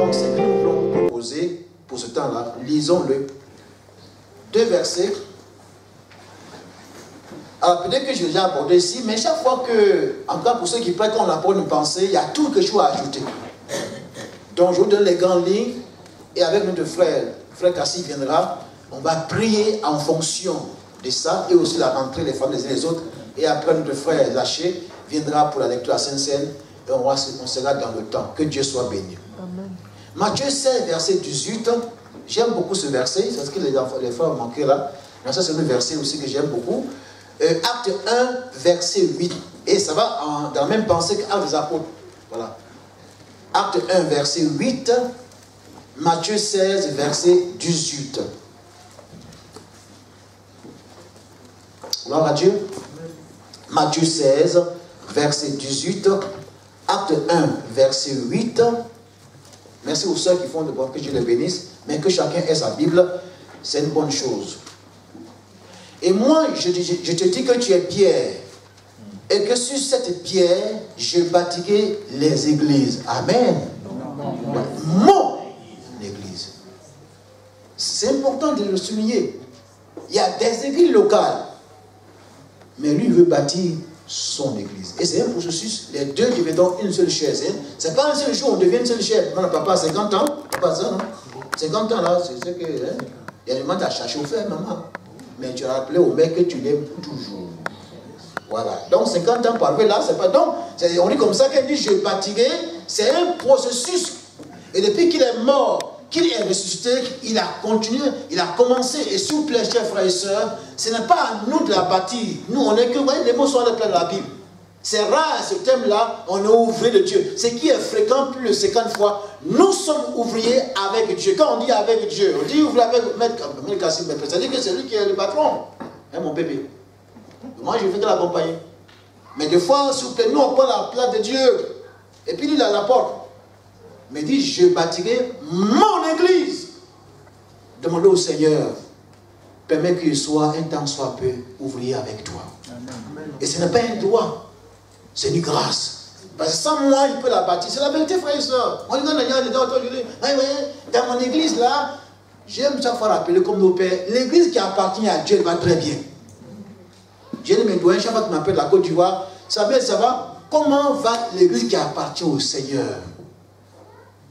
Donc, ce que nous voulons proposer pour ce temps-là, lisons-le. 2 versets. Alors, peut-être que j'ai déjà abordé ici, mais chaque fois que, en tout cas pour ceux qui prêtent, quand on apporte une pensée, il y a tout quelque chose à ajouter. Donc, je vous donne les grandes lignes, et avec notre frère Cassie viendra, on va prier en fonction de ça, et aussi la rentrée, les femmes les uns les autres, et après notre frère Zaché viendra pour la lecture à Sainte-Seine, et on sera dans le temps. Que Dieu soit béni. Amen. Matthieu 16, verset 18, j'aime beaucoup ce verset, c'est ce que les frères ont manqué là, mais ça c'est un verset aussi que j'aime beaucoup. Acte 1, verset 8. Et ça va dans la même pensée qu'Acte des Apôtres. Voilà. Acte 1, verset 8. Matthieu 16, verset 18. Gloire à Dieu. Matthieu 16, verset 18. Acte 1, verset 8. Merci aux sœurs qui font de bon, que Dieu les bénisse. Mais que chacun ait sa Bible, c'est une bonne chose. Et moi, je te dis que tu es pierre, et que sur cette pierre, je bâtirai les églises. Amen. Mon église. C'est important de le souligner. Il y a des églises locales, mais lui, il veut bâtir son église. Et c'est un processus, les deux deviendront une seule chair. C'est pas un seul jour, on devient une seule chair. Non, papa, 50 ans, pas ça, non? 50 ans, là, c'est ce que... il y a des moments, tu as cherché au fer, maman. Mais tu as rappelé au mec que tu l'aimes toujours. Voilà. Donc 50 ans par là, c'est pas... Donc, on dit comme ça qu'elle dit je bâtirai. C'est un processus. Et depuis qu'il est mort, qu'il est ressuscité, il a continué, il a commencé. Et s'il vous plaît, chers frères et sœurs, ce n'est pas à nous de la bâtir. Nous, on est que... Vous voyez, les mots sont à plein de la Bible. C'est rare ce thème-là, on est ouvrier de Dieu. Ce qui est fréquent plus de 50 fois, nous sommes ouvriers avec Dieu. Quand on dit avec Dieu, on dit ouvrier avec Maître Kassim, c'est-à-dire que c'est lui qui est le patron. Hein, mon bébé. Moi, je ne fais que l'accompagner. Mais des fois, s'il vous plaît, nous, on prend la place de Dieu. Et puis, il a la porte. Mais il dit, je bâtirai mon église. Demandez au Seigneur, permets qu'il soit un temps soit peu ouvrier avec toi. Amen. Et ce n'est pas un droit. C'est une grâce. Parce que sans moi, il peut la bâtir. C'est la vérité, frère et soeur. On dit dans dans mon église là, j'aime chaque fois rappeler comme nos pères, l'église qui appartient à Dieu, elle va très bien. J'ai mes doigts, chaque fois qu'ils m'appellent la Côte d'Ivoire, ça va, comment va l'église qui appartient au Seigneur?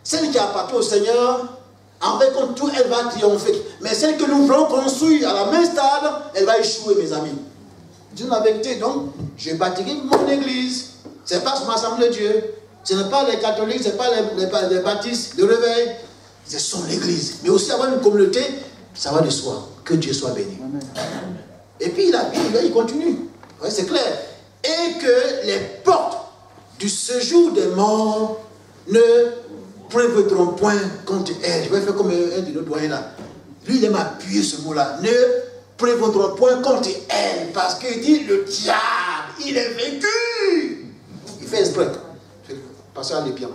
Celle qui appartient au Seigneur, avec tout, elle va triompher. Mais celle que nous voulons construire à la même stade, elle va échouer, mes amis. Dis la vérité, donc, je bâtirai mon église. Ce n'est pas son assemblée de Dieu. Ce n'est pas les catholiques, ce n'est pas les baptistes, le réveil. C'est son église. Mais aussi avoir une communauté, ça va de soi. Que Dieu soit béni. Amen. Et puis il continue. Ouais, c'est clair. Et que les portes du séjour des morts ne prévaudront point contre elle. Je vais faire comme un de nos doyens là. Lui, il aime appuyer ce mot-là. Ne prévaudront point contre elle. Parce qu'il dit, le diable, il est vaincu. Il fait exprès. Passez à l'épian.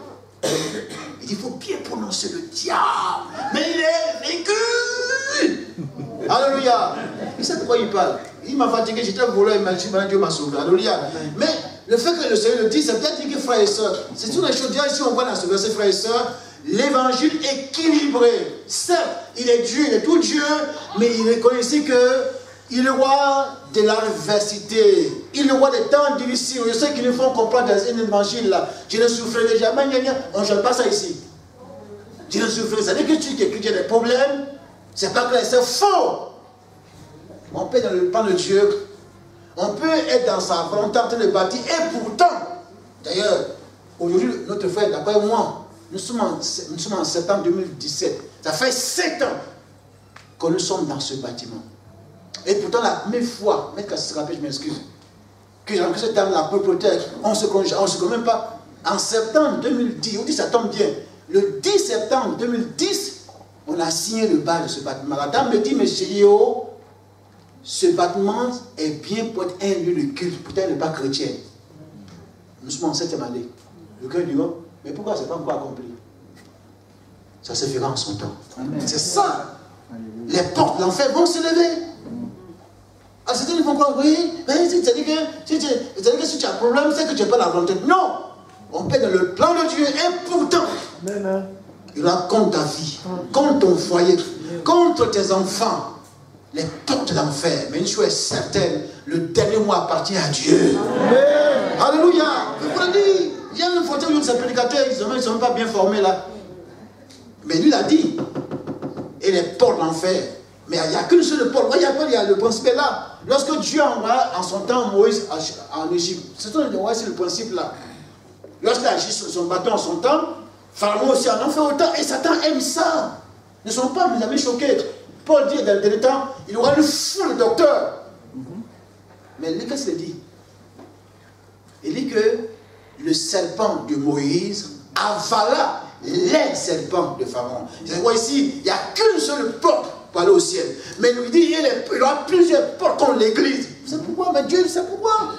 Il dit, il faut bien prononcer le diable. Mais il est vaincu. Alléluia. Il sait pourquoi il parle. Il m'a fatigué, j'étais voleur, Dieu m'a sauvé. Alléluia. Mais le fait que le Seigneur le dit, c'est peut-être dire que frères et sœurs, c'est toutes les choses. Si on voit dans ce verset, frères et sœurs, l'évangile équilibré. Certes, il est Dieu, il est tout Dieu, mais il reconnaît ici que il est le roi de l'adversité. Il est le roi des temps difficiles. Je sais qu'ils nous font comprendre dans un évangile là. Je ne souffrirai jamais, on ne gère pas ça ici. Je ne souffrirai. C'est-à-dire que tu as des problèmes, c'est pas clair, c'est faux. On peut être dans le plan de Dieu, on peut être dans sa volonté en train de bâtir, et pourtant, d'ailleurs, aujourd'hui, notre frère, d'accord avec moi, nous sommes en septembre 2017. Ça fait 7 ans que nous sommes dans ce bâtiment. Et pourtant, la même fois, Maître Cassis se rappelle, je m'excuse, que j'ai rencontré cette dame, la propriétaire, on ne se connaît même pas. En septembre 2010, on dit ça tombe bien, le 10 septembre 2010, on a signé le bail de ce bâtiment. La dame me dit, monsieur Yo, ce bâtiment est bien pour être un lieu de culte, peut-être n'est pas chrétien. Nous sommes en 7e année. Le cœur dit, oh, mais pourquoi ce n'est pas encore accompli? Ça se fera en son temps. C'est ça. Les portes de l'enfer vont se lever. Ah, c'est-à-dire qu'ils vont croire, oui, c'est-à-dire que si tu as un problème, c'est que tu n'as pas la volonté. Non, on peut être dans le plan de Dieu, et pourtant, Il y aura contre ta vie, contre ton foyer, contre tes enfants. Les portes de l'enfer. Mais une chose est certaine, le dernier mot appartient à Dieu. Amen. Alléluia. Je vous le dis, il y a une photo de ces prédicateurs, ils ne sont pas bien formés là. Mais lui l'a dit. Et les portes de l'enfer. Mais il n'y a qu'une seule porte. Il y a le principe est là. Lorsque Dieu envoie en son temps Moïse en Égypte, c'est le principe là. Lorsqu'il a agi sur son bâton en son temps, Pharaon aussi en fait autant. Et Satan aime ça. Ne sont pas, mes amis, choqués. Paul dit dans le temps, il y aura une foule de docteurs. Mais qu'est-ce qu'il dit? Il dit que le serpent de Moïse avala les serpents de Pharaon. Vous voyez ici, il n'y a qu'une seule porte pour aller au ciel. Mais il dit, il y aura plusieurs portes contre l'église. C'est pourquoi, mais Dieu sait pourquoi.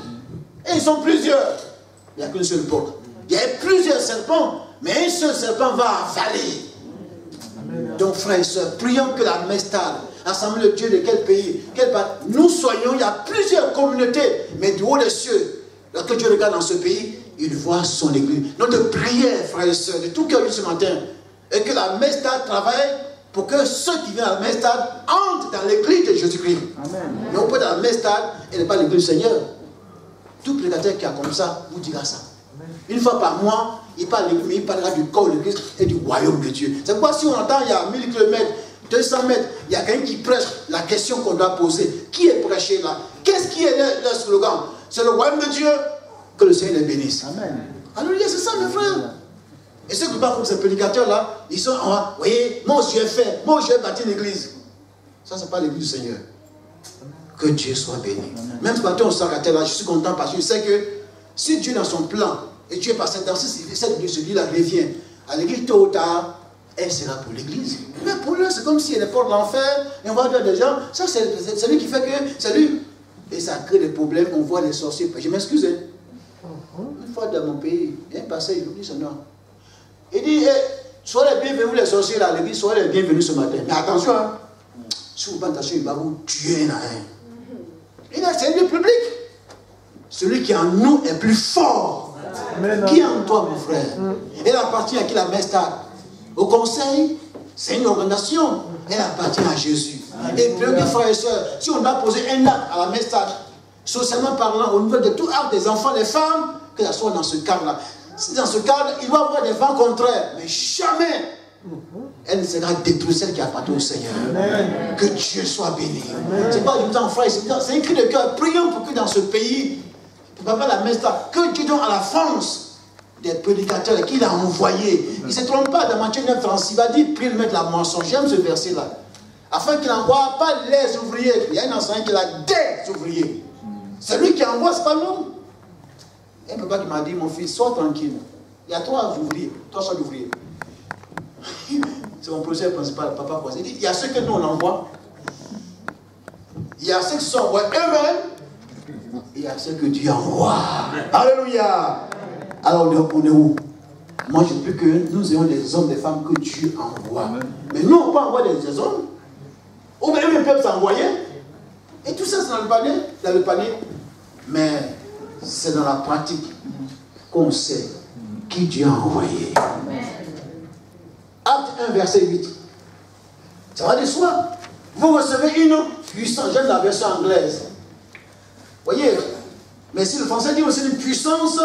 Et ils sont plusieurs. Il n'y a qu'une seule porte. Il y a plusieurs serpents, mais un seul serpent va avaler. Donc, frères et sœurs, prions que la Mestade, Assemblée de Dieu de quel pays, nous soyons, il y a plusieurs communautés, mais du haut des cieux, lorsque Dieu regarde dans ce pays, il voit son église. Notre prière, frères et sœurs, de tout cœur ce matin, et que la Mestade travaille pour que ceux qui viennent à la Mestade entrent dans l'église de Jésus-Christ. Mais on peut être dans la Mestade et ne pas l'église du Seigneur. Tout prédicateur qui a comme ça vous dira ça. Une fois par mois, il parlera du corps de l'église et du royaume de Dieu. C'est pourquoi si on entend il y a 1000 km, 200 mètres, il y a quelqu'un qui prêche, la question qu'on doit poser, qui est prêché là? Qu'est-ce qui est leur slogan? C'est le royaume de Dieu, que le Seigneur les bénisse. Amen. Alléluia, c'est ça mes frères. Et ceux qui parlent comme ces prédicateurs là, ils sont en vous voyez, moi j'ai fait, moi j'ai bâti l'église. Ça c'est pas l'église du Seigneur. Que Dieu soit béni. Amen. Même ce matin au Sacratel là, je suis content parce que je sais que si Dieu dans son plan, et Dieu par cette celui-là revient à l'église tôt ou tard, elle sera pour l'église. Mais pour eux, c'est comme si elle est porte de l'enfer, et on va dire des gens, ça c'est lui qui fait que, c'est lui. Et ça crée des problèmes, on voit les sorciers. Je m'excuse. Une fois dans mon pays, il y a un passage, il oublie son nom. Il dit, soyez les bienvenus les sorciers là, à l'église, soyez les bienvenus ce matin. Mais attention, hein, si vous ne faites pas attention, il va vous tuer là. C'est un lieu public. Celui qui en nous est plus fort. Amen. Qui est en toi, mon frère? Elle appartient à qui la Mestade? Au conseil, c'est une organisation. Elle appartient à Jésus. Amen. Et puis, frères et sœurs, si on a posé un acte à la Mestade, socialement parlant, au niveau de tout acte des enfants, des femmes, que ça soit dans ce cadre-là. Si dans ce cadre, il va y avoir des vents contraires, mais jamais elle ne sera détruite, celle qui appartient au Seigneur. Amen. Que Dieu soit béni. C'est pas du temps, frère, c'est un cri de cœur. Prions pour que dans ce pays, Papa la Mestade, que Dieu donne à la France des prédicateurs qu'il a envoyés. Il ne se trompe pas dans Matthieu 9:36. Il va dire, prie le maître de la moisson. J'aime ce verset-là. Afin qu'il n'envoie pas les ouvriers. Il y a un enseignant qui a des ouvriers. C'est lui qui envoie, ce n'est pas nous. Il y a un papa qui m'a dit, mon fils, sois tranquille. Il y a 3 ouvriers, 3 sortes d'ouvriers. C'est mon projet principal, papa. Il dit, il y a ceux que nous on envoie. Il y a ceux qui sont envoyés eux-mêmes. Et il y a ceux que Dieu envoie. Alléluia. Alors on est où? Moi je veux que nous ayons des hommes, des femmes que Dieu envoie. Mais nous on peut envoyer des hommes. Ou même ils peuvent s'envoyer. Et tout ça c'est dans le panier. Mais c'est dans la pratique qu'on sait qui Dieu a envoyé. Acte 1 verset 8. Ça va de soi. Vous recevez une puissance. J'aime la version anglaise. Voyez, mais si le français dit aussi une puissance,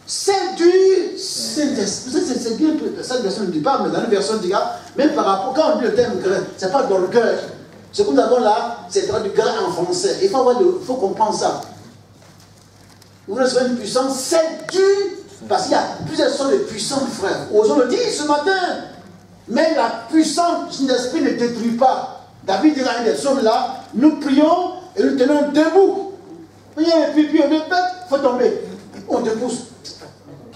c'est du Saint-Esprit. C'est bien, cette version ne dit pas, mais dans une version dit, même par rapport, quand on dit le terme grec, ce n'est pas d'orgueil. Ce que nous avons là, c'est du grec en français. Il faut comprendre ça. Vous recevez une puissance, c'est du, parce qu'il y a plusieurs sortes de puissance, frère. Osons le dire ce matin. Mais la puissance de l'esprit ne détruit pas. David dit dans un des psaumes là, nous prions et nous tenons debout. Il y a un pipi, on est bête, il faut tomber. On te pousse.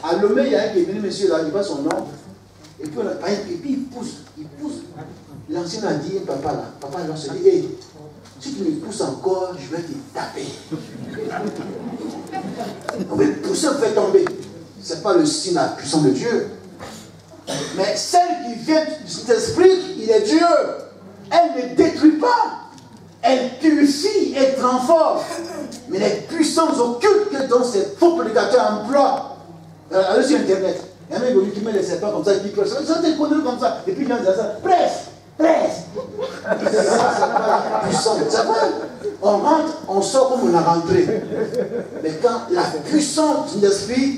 À Lomé, il y a un qui est venu, monsieur, là, il voit son nom. Et puis, il pousse. L'ancien a dit, papa, il se dit, hey, si tu me pousses encore, je vais te taper. On va pousser, on fait tomber. Ce n'est pas le signe, la puissance de Dieu. Mais celle qui vient de cet esprit, il est Dieu. Elle ne détruit pas. Elle purifie et transforme. Mais les puissances occultes que dans ces faux prédicateurs emploient, allez sur Internet, Il y a un mec qui met les serpents comme ça, il dit presse. Ça, c'est connu comme ça. Et puis il vient de ça, presse, presse. Puissant, ça va. On rentre, on sort comme on a rentré. Mais quand la puissance de l'esprit,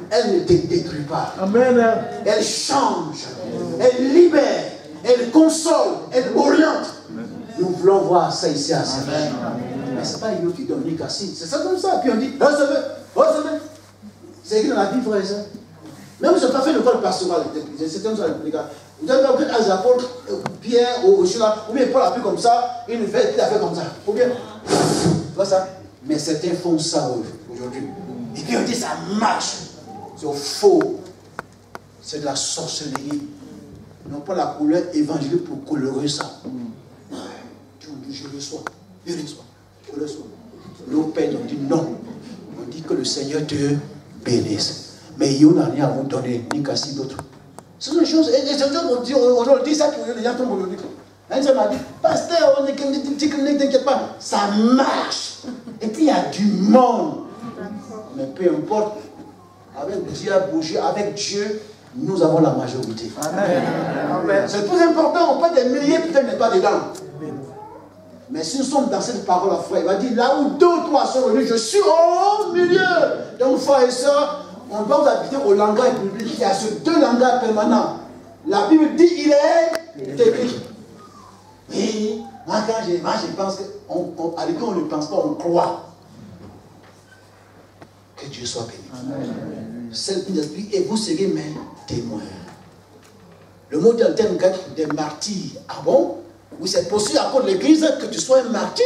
elle ne te détruit pas. Amen. Elle change, elle libère, elle console, elle oriente. Nous voulons voir ça ici à Saint-Jean. Mais ce n'est pas Yo qui donne Nikassi. C'est ça comme ça. Puis on dit, recevez, recevez. C'est écrit dans la Bible, frère et soeur. Même si je n'ai pas fait l'école pastorale, c'est comme ça. Vous avez compris les apôtres, Pierre, ou bien Paul a fait comme ça, il a fait comme ça. Ou bien, voilà ça. Mais certains font ça aujourd'hui. Et puis on dit, ça marche. C'est faux. C'est de la sorcellerie. Ils n'ont pas la couleur évangélique pour colorer ça. Tu me dis, je reçois. Je reçois. Je reçois. Nos pères ont dit non. On dit que le Seigneur te bénisse. Mais il n'y a rien à vous donner, ni qu'à si d'autres. Ce sont des choses. Et aujourd'hui, ça, les gens tombent aujourd'hui. Un jour m'a dit, pasteur, ne t'inquiète pas, ça marche. Et puis il y a du monde. Mais peu importe, avec Dieu à bouger, avec Dieu, nous avons la majorité. Amen. C'est le plus important, on peut des milliers, peut-être n'est pas dedans. Mais si nous sommes dans cette parole, frère, il va dire, là où 2 ou 3 sont venus, je suis au milieu. Donc, frères et sœurs, on doit vous habiter au langage public. Il y a ce 2 langages permanents. La Bible dit, il est écrit. Et moi, je pense qu'à l'école, on ne pense pas, on croit. Que Dieu soit béni. Amen. Celle qui l'esprit, et vous serez mes témoins. Le mot d'un terme grec des martyrs. Ah bon? Oui, c'est possible à cause de l'église que tu sois un martyr.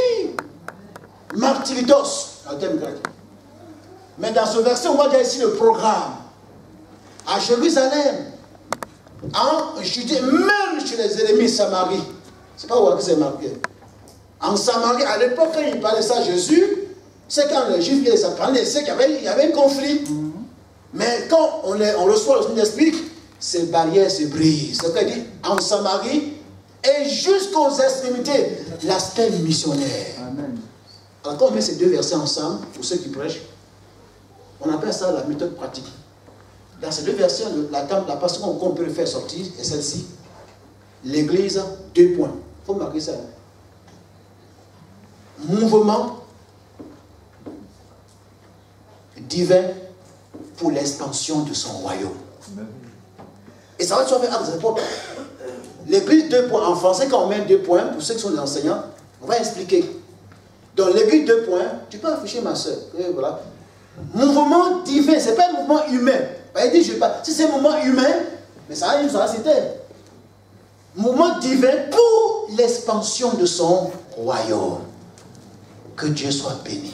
Martyritos, un terme grec. Mais dans ce verset, on voit ici le programme. À Jérusalem, en Judée, même chez les ennemis Samarie. C'est pas où c'est marqué. En Samarie, à l'époque, quand il parlait ça à Jésus, c'est quand les Juifs ça parlait, c'est qu'il y avait un conflit. Mais quand on reçoit le Saint-Esprit, ces barrières se brisent. C'est ce qu'il dit, en Samarie, et jusqu'aux extrémités, l'aspect missionnaire. Amen. Alors quand on met ces 2 versets ensemble, pour ceux qui prêchent, on appelle ça la méthode pratique. Dans ces 2 versets, la passion qu'on peut le faire sortir est celle-ci. L'église, 2 points. Il faut marquer ça. Mouvement divin pour l'expansion de son royaume. Et ça va être fait Actes des Apôtres. L'église 2 points. En français, quand on met 2 points, pour ceux qui sont des enseignants, on va expliquer. Dans l'église 2 points, tu peux afficher ma soeur. Voilà. Mouvement divin, ce n'est pas un mouvement humain. Il dit, je sais pas. Si c'est un mouvement humain, mais ça arrive, ça c'était. Mouvement divin pour l'expansion de son royaume. Que Dieu soit béni.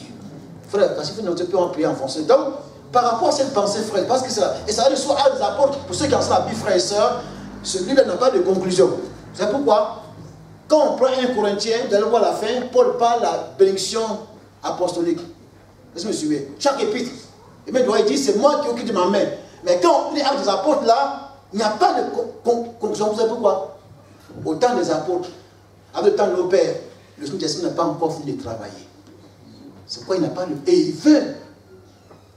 Frère, parce que vous ne pouvez pas prier en français. Donc, par rapport à cette pensée, frère, parce que ça, et ça va de soi à des apôtres, pour ceux qui en sont la Bible, frères et sœurs, ce livre n'a pas de conclusion. C'est pourquoi, quand on prend 1 Corinthien, vous allez voir la fin, Paul parle de la bénédiction apostolique. Est-ce que vous me suivez? Chaque épître, il dit, c'est moi qui occupe de ma main. Mais quand on lit Actes des Apôtres là, il n'y a pas de conclusion. Vous savez pourquoi? Au temps des apôtres, avec le temps de nos pères, le Saint-Esprit n'a pas encore fini de travailler. C'est pourquoi il n'a pas de... Et il veut,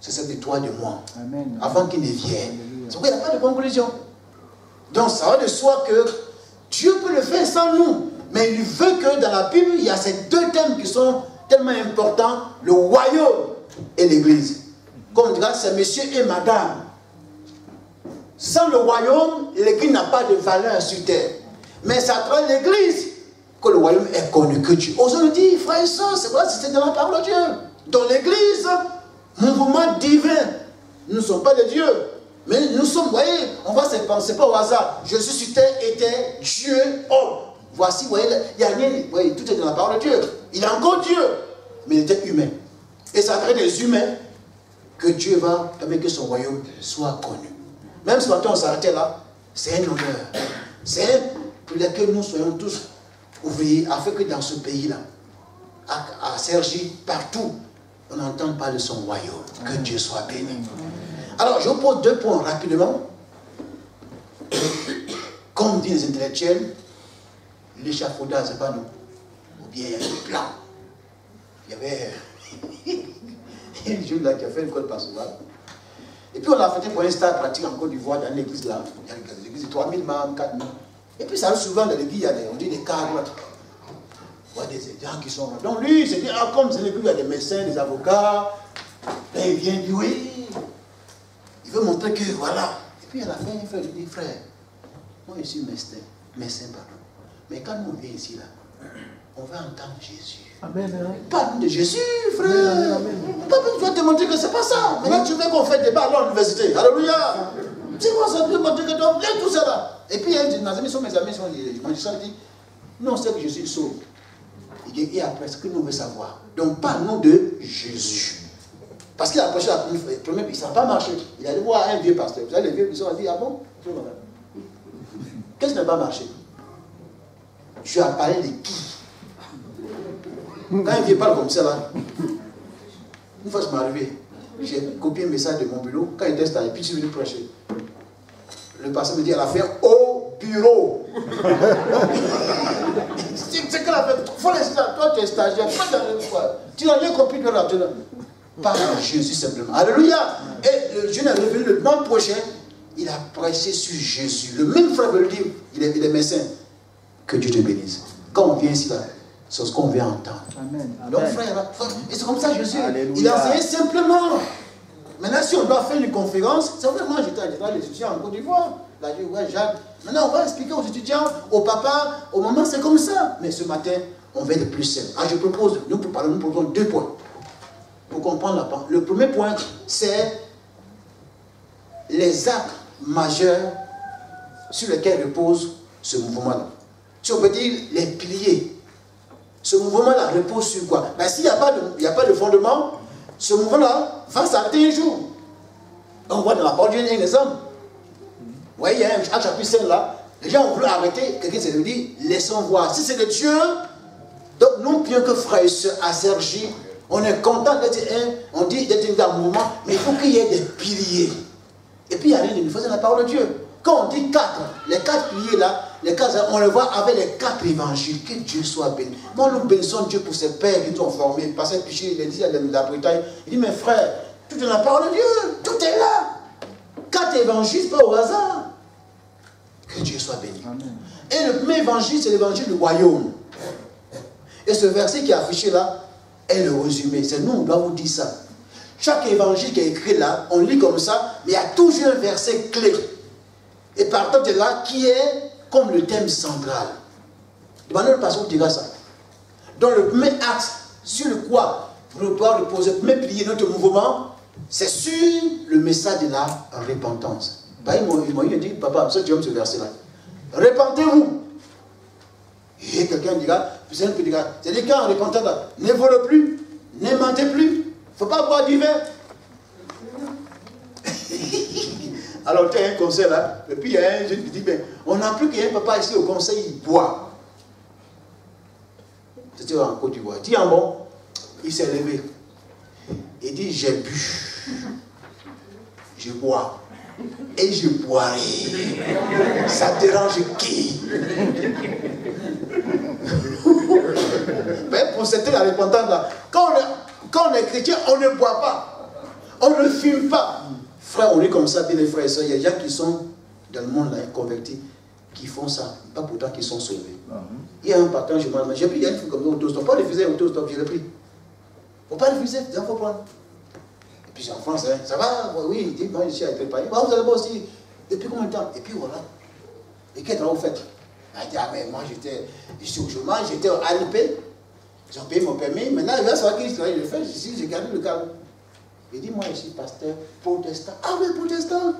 c'est cette de toi, de moi, Amen. Avant qu'il ne vienne. C'est pourquoi il n'a pas de conclusion. Donc ça va de soi que Dieu peut le faire sans nous. Mais il veut que dans la Bible, il y a ces 2 thèmes qui sont tellement importants, le royaume et l'église. Comme on dirait, c'est monsieur et madame. Sans le royaume, l'église n'a pas de valeur sur terre. Mais c'est à travers l'église que le royaume est connu, que Dieu. Aujourd'hui, dit, frère et soeur, c'est quoi? C'est dans la parole de Dieu. Dans l'église, mouvement divin. Nous ne sommes pas des dieux. Mais nous sommes, vous voyez, on va se penser pas au hasard. Jésus sur terre était Dieu, homme. Voici, vous voyez, il y a rien, vous voyez, tout est dans la parole de Dieu. Il est encore Dieu, mais il était humain. Et c'est à travers des humains que Dieu va permettre que son royaume soit connu. Même ce matin, on s'arrêtait là, c'est un honneur. C'est pour que nous soyons tous ouvriers, afin que dans ce pays-là, à Cergy, partout, on entende parler de son royaume. Que Dieu soit béni. Alors, je vous pose 2 points rapidement. Comme disent les intellectuels, l'échafaudage, c'est pas nous. Ou bien il y a des plans. Il y avait un jeune là qui a fait une école pastorale. Et puis on l'a fait pour un stade pratique en Côte d'Ivoire, dans l'église là. Il y a l'église de 3000 membres, 4000. Et puis ça arrive souvent dans l'église, on dit des cadres. Il y a des gens qui sont là. Donc lui, il s'est dit, ah, comme c'est l'église, il y a des médecins, des avocats. Ben, il vient dire, oui. Il veut montrer que, voilà. Et puis à la fin, frère, je dis, frère, moi je suis médecin, pardon. Mais quand nous on vient ici, là, on va entendre Jésus. Amen. Parle de Jésus, frère. On pas besoin de te montrer que c'est pas ça. Maintenant, tu veux qu'on fasse débat à l'université. Alléluia. C'est quoi ça? Tu veux montrer que tu as tout ça là. Et puis, il y a mes amis, sont les magistrats, ils disent, nous, on sait que Jésus sauve. Et après, ce que nous voulons savoir. Donc, parle-nous de Jésus. Parce qu'il a approché la première, ça n'a pas marché. Il allait voir un vieux pasteur. Vous savez, les vieux, ils ont dit, ah bon? Qu'est-ce qui n'a pas marché? Je lui ai parlé de qui? Quand il vient parler comme ça, là, une fois je m'est arrivé, j'ai copié un message de mon bureau. Quand il était installé, puis je suis venu prêcher. Le pasteur me dit à la fin, au bureau. C'est que la fin, faut les stagiaires, toi tu es stagiaire, tu n'as rien compris de là. Parle à Jésus simplement. Alléluia. Et le jeune est revenu le mois prochain, il a prêché sur Jésus. Le même frère veut le dire, il est médecin. Que Dieu te bénisse. Quand on vient ici, là, c'est ce qu'on vient entendre. Amen. Donc frère, et c'est comme ça Jésus. Alléluia. Il a enseigné simplement. Maintenant, si on doit faire une conférence, c'est vraiment, j'étais à les étudiants en Côte d'Ivoire. Là, je dis, ouais, Jacques. Maintenant, on va expliquer aux étudiants, aux papas, aux mamans, c'est comme ça. Mais ce matin, on va être plus simple. Ah, je propose, nous proposons 2 points. Pour comprendre la part. Le premier point, c'est les actes majeurs sur lesquels repose ce mouvement-là. Si on peut dire les piliers. Ce mouvement-là repose sur quoi? Ben, s'il n'y a pas de fondement, ce mouvement-là va s'arrêter un jour. On voit dans la parole de Dieu un exemple. Vous voyez, il y a un chapitre 5 là. Les gens ont voulu arrêter. Quelqu'un s'est dit, laissons voir. Si c'est de Dieu, donc non plus que frère et soeur à Sergi, on est content d'être un, on dit d'être dans le mouvement, mais il faut qu'il y ait des piliers. Et puis il y a rien de nouveau, c'est la parole de Dieu. Quand on dit 4, les 4 piliers là, les 4, on les voit avec les 4 évangiles. Que Dieu soit béni. Moi, nous bénissons Dieu pour ses pères qui nous ont formés. Parce que il a dit à la Bretagne, il dit, mes frères, tout est dans la parole de Dieu, tout est là. 4 évangiles, pas au hasard. Que Dieu soit béni. Amen. Et le premier évangile, c'est l'évangile du royaume. Et ce verset qui est affiché là est le résumé. C'est nous, on doit vous dire ça. Chaque évangile qui est écrit là, on lit comme ça, mais il y a toujours un verset clé. Et partant de là, qui est comme le thème central. Demandez le pasteur vous dira ça. Donc le premier axe sur le quoi nous doit reposer, le premier pilier de notre mouvement, c'est sur le message de la repentance. Ils m'ont dit, papa, ça tu aimes ce verset-là. Repentez-vous. Et quelqu'un dira, c'est-à-dire quand on repentant, ne vole plus, ne mentez plus, il ne faut pas boire du vin. Alors tu as un conseil là, et puis il y a un jeune qui dit, ben, on n'a plus qu'un papa ici au conseil, il boit. C'était en Côte d'Ivoire. Il dit, ah bon, il s'est levé. Il dit, j'ai bu, je bois, et je boirai. Ça dérange qui? Ben, pour c'était la repentance là. Quand on est chrétien, on ne boit pas, on ne fume pas. Frère, on est comme ça, bien les frères et sœurs. Il y a des gens qui sont dans le monde là, convertis, qui font ça, pas pourtant qu'ils sont sauvés. Il y a un partage, j'ai pris une fille comme ça, autostop. Pas refuser autostop, je l'ai pris. Il ne faut pas refuser, il faut prendre. Et puis en France, hein, ça va, oui, il dit, moi je suis à préparer. Bah, vous allez voir aussi, depuis combien de temps? Et puis voilà. Et qu'est-ce que vous faites? Elle dit, ah mais moi je suis au chômage, j'étais au ALP, ils ont payé mon permis, maintenant il va savoir qu'il travaille, je le fais, j'ai gardé le cadre. Il dit, moi je suis pasteur protestant. Ah oui, protestant.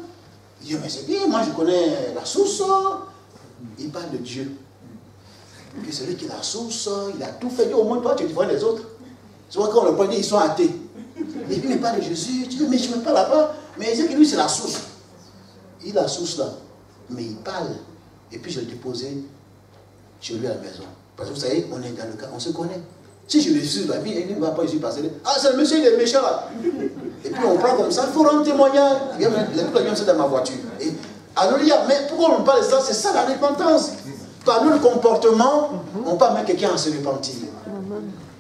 Il dit, mais c'est bien, moi je connais la source. Il parle de Dieu. Que celui qui a la source, il a tout fait. Au moins toi, tu es différent des autres. Tu vois, quand on le prend, ils sont athées. Et puis il parle de Jésus. Tu dis, mais je ne me parle pas. Mais il dit que lui, c'est la source. Il a la source là. Mais il parle. Et puis je l'ai déposé chez lui à la maison. Parce que vous savez, on est dans le cas, on se connaît. Si je le suis dans la vie, il ne va pas ici passer. Ah, c'est le monsieur, il est méchant là. Et puis on prend comme ça, il faut rendre témoignage. Les people viennent dans ma voiture. Et, alléluia, mais pourquoi on parle de ça? C'est ça la repentance. Par notre comportement, on peut mettre quelqu'un à se repentir.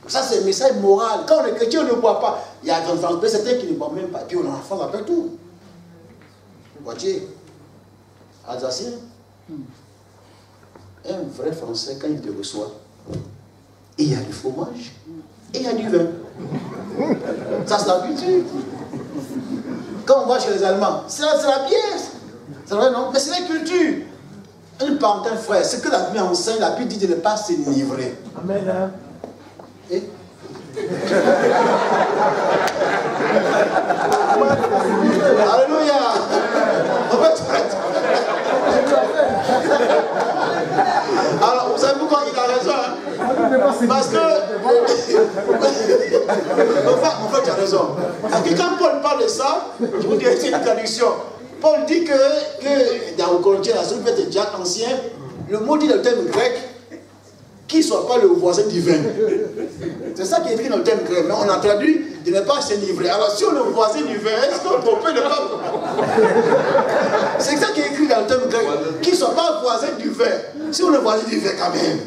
Ça, c'est un message moral. Quand on est chrétien, on ne boit pas. Il y a des enfants, certains qui ne boivent même pas. Puis on a enfant après tout. Voiture. Alsacien. Un vrai Français, quand il te reçoit, il y a du fromage et il y a du vin. Ça, c'est la culture. Quand on va chez les Allemands, c'est la bière. C'est vrai, non? Mais c'est la culture. Un pantin, frère, ce que la Bible enseigne, la Bible dit de ne pas s'enivrer. Amen. Et alléluia. Alors, vous savez pourquoi il a raison, hein? Parce que mon frère, tu as raison. Quand Paul parle de ça, je vous dirai, c'est une traduction. Paul dit que dans le Corinthiens, la seule fête déjà ancien, le mot dit dans le terme grec, qui ne soit pas le voisin du vin. C'est ça qui est écrit dans le terme grec. Mais on a traduit de ne pas s'enivrer. Alors si on est le voisin du vin, est-ce qu'on peut ne pas... C'est ça qui est écrit dans le terme grec. Qui ne soit pas voisin du vin. Si on est voisin du vin quand même,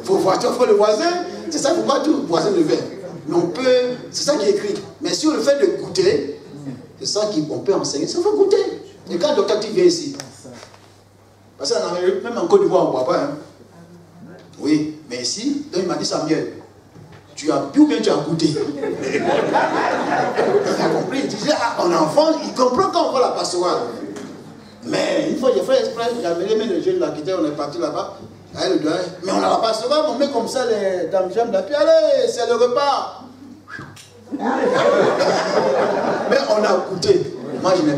il faut voir le voisin. C'est ça, il ne faut pas tout voisin du vin. Mais on peut... C'est ça qui est écrit. Mais si on le fait de goûter, c'est ça qu'on peut enseigner. Ça faut goûter. Et quand le docteur vient ici, parce qu'en Amérique, même en Côte d'Ivoire, on ne boit pas. Hein. Oui, mais ici, donc il m'a dit Samuel, tu as bu ou bien tu as goûté? Il a compris, il disait, ah, un enfant, il comprend quand on voit la passoire. Mais une fois, j'ai fait exprès, j'avais les mains de jeunes là, qui étaient, on est parti là-bas, mais on a la passoire, on met comme ça les dames jambes là, puis allez, c'est le repas. Mais on a goûté. Moi, je ne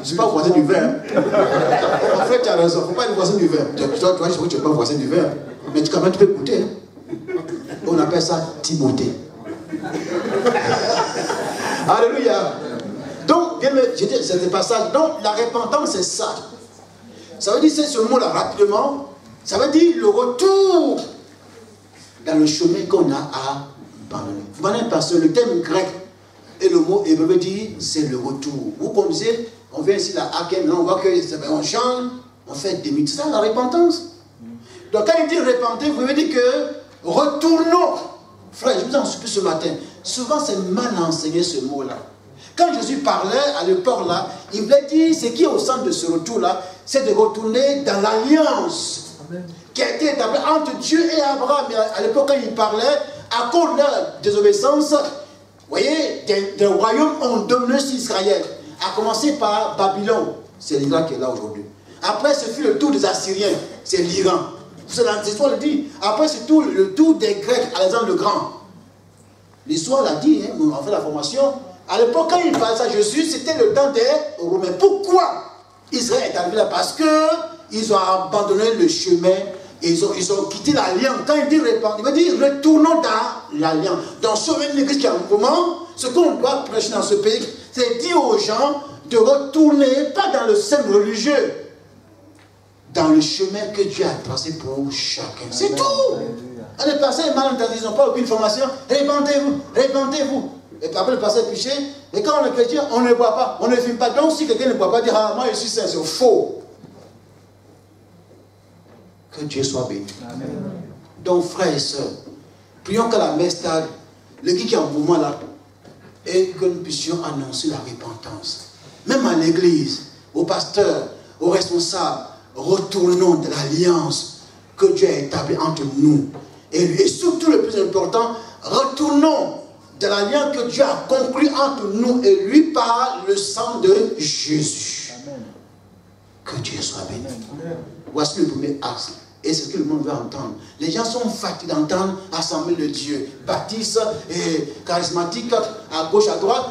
suis pas voisin du vin. En fait, tu as raison, il ne faut pas être voisin du vin. Toi, je sais que tu n'es pas voisin du vin. Mais quand même, tu peux goûter. Hein. On appelle ça Timothée. Alléluia. Donc, c'était pas ça. Donc, la repentance, c'est ça. Ça veut dire, c'est ce mot-là, rapidement. Ça veut dire le retour dans le chemin qu'on a à abandonner. Vous voyez, parce que le thème grec et le mot hébreu dit c'est le retour. Vous conduisez, on vient ici à Aken, on voit qu'on change, on fait des mythes. C'est ça la repentance. Donc quand il dit repentez, vous pouvez dire que retournons. Frère, je vous en supplie ce matin. Souvent c'est mal enseigné ce mot-là. Quand Jésus parlait à l'époque là, il voulait dire ce qui est au centre de ce retour-là, c'est de retourner dans l'alliance qui a été établie entre Dieu et Abraham. À l'époque, quand il parlait, à cause de la désobéissance, vous voyez, des royaumes ont dominé sur Israël. À commencer par Babylone, c'est l'Irak qui est là aujourd'hui. Après, ce fut le tour des Assyriens, c'est l'Iran. L'histoire le dit. Après, c'est le tour des Grecs, Alexandre le Grand. L'histoire l'a dit, hein, on a fait la formation. À l'époque, quand il parlait à Jésus, c'était le temps des Romains. Pourquoi Israël est arrivé là? Parce qu'ils ont abandonné le chemin. Ils ont quitté l'alliance. Quand il dit répandre, il veut dire retournons dans l'alliance. Dans ce une église qui a un mouvement, ce qu'on doit prêcher dans ce pays, c'est dire aux gens de retourner, pas dans le système religieux, dans le chemin que Dieu a tracé pour chacun. C'est tout. Les personnes malentendus, ils n'ont pas aucune formation. Répentez-vous, répentez-vous. Et après le passé péché, et quand on est chrétien, on ne boit pas, on ne fume pas. Donc si quelqu'un ne boit pas, dire ah, moi je suis saint, c'est faux. Que Dieu soit béni. Amen. Donc, frères et sœurs, prions qu'à la messe stade, le qui est en mouvement là, et que nous puissions annoncer la repentance. Même à l'église, aux pasteurs, aux responsables, retournons de l'alliance que Dieu a établie entre nous et lui. Et surtout, le plus important, retournons de l'alliance que Dieu a conclue entre nous et lui par le sang de Jésus. Amen. Que Dieu soit béni. Amen. Voici le premier axe. Et c'est ce que le monde veut entendre. Les gens sont fatigués d'entendre Assemblée de Dieu, baptiste et charismatique, à gauche, à droite.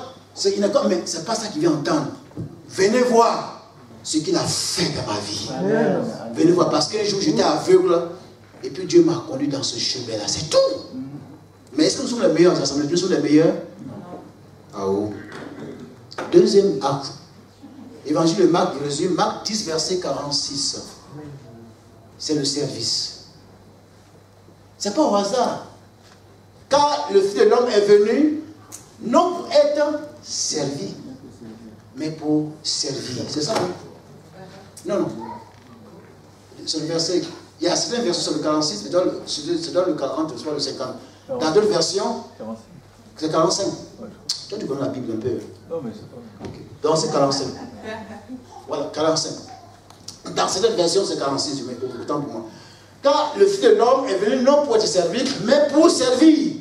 Mais ce n'est pas ça qu'ils veulent entendre. Venez voir ce qu'il a fait dans ma vie. Amen. Venez voir, parce qu'un jour j'étais aveugle, et puis Dieu m'a conduit dans ce chemin-là. C'est tout. Mais est-ce que nous sommes les meilleurs assemblées? Nous sommes les meilleurs? Ah oh. Deuxième acte. Évangile de Marc, il résume Marc 10, verset 46. C'est le service. Ce n'est pas au hasard. Car le Fils de l'homme est venu, non pour être servi, mais pour servir. C'est ça, oui? Non, non. C'est le verset. Il y a certaines versions sur le 46, c'est dans le 40, soit le 50. Dans d'autres versions, C'est 45. Toi, tu connais la Bible un peu. Non, mais c'est pas. Okay. Donc, c'est 45. Voilà, 45. Dans cette version, c'est 46, mais autant pour moi. Quand le Fils de l'homme est venu non pour être servi, mais pour servir.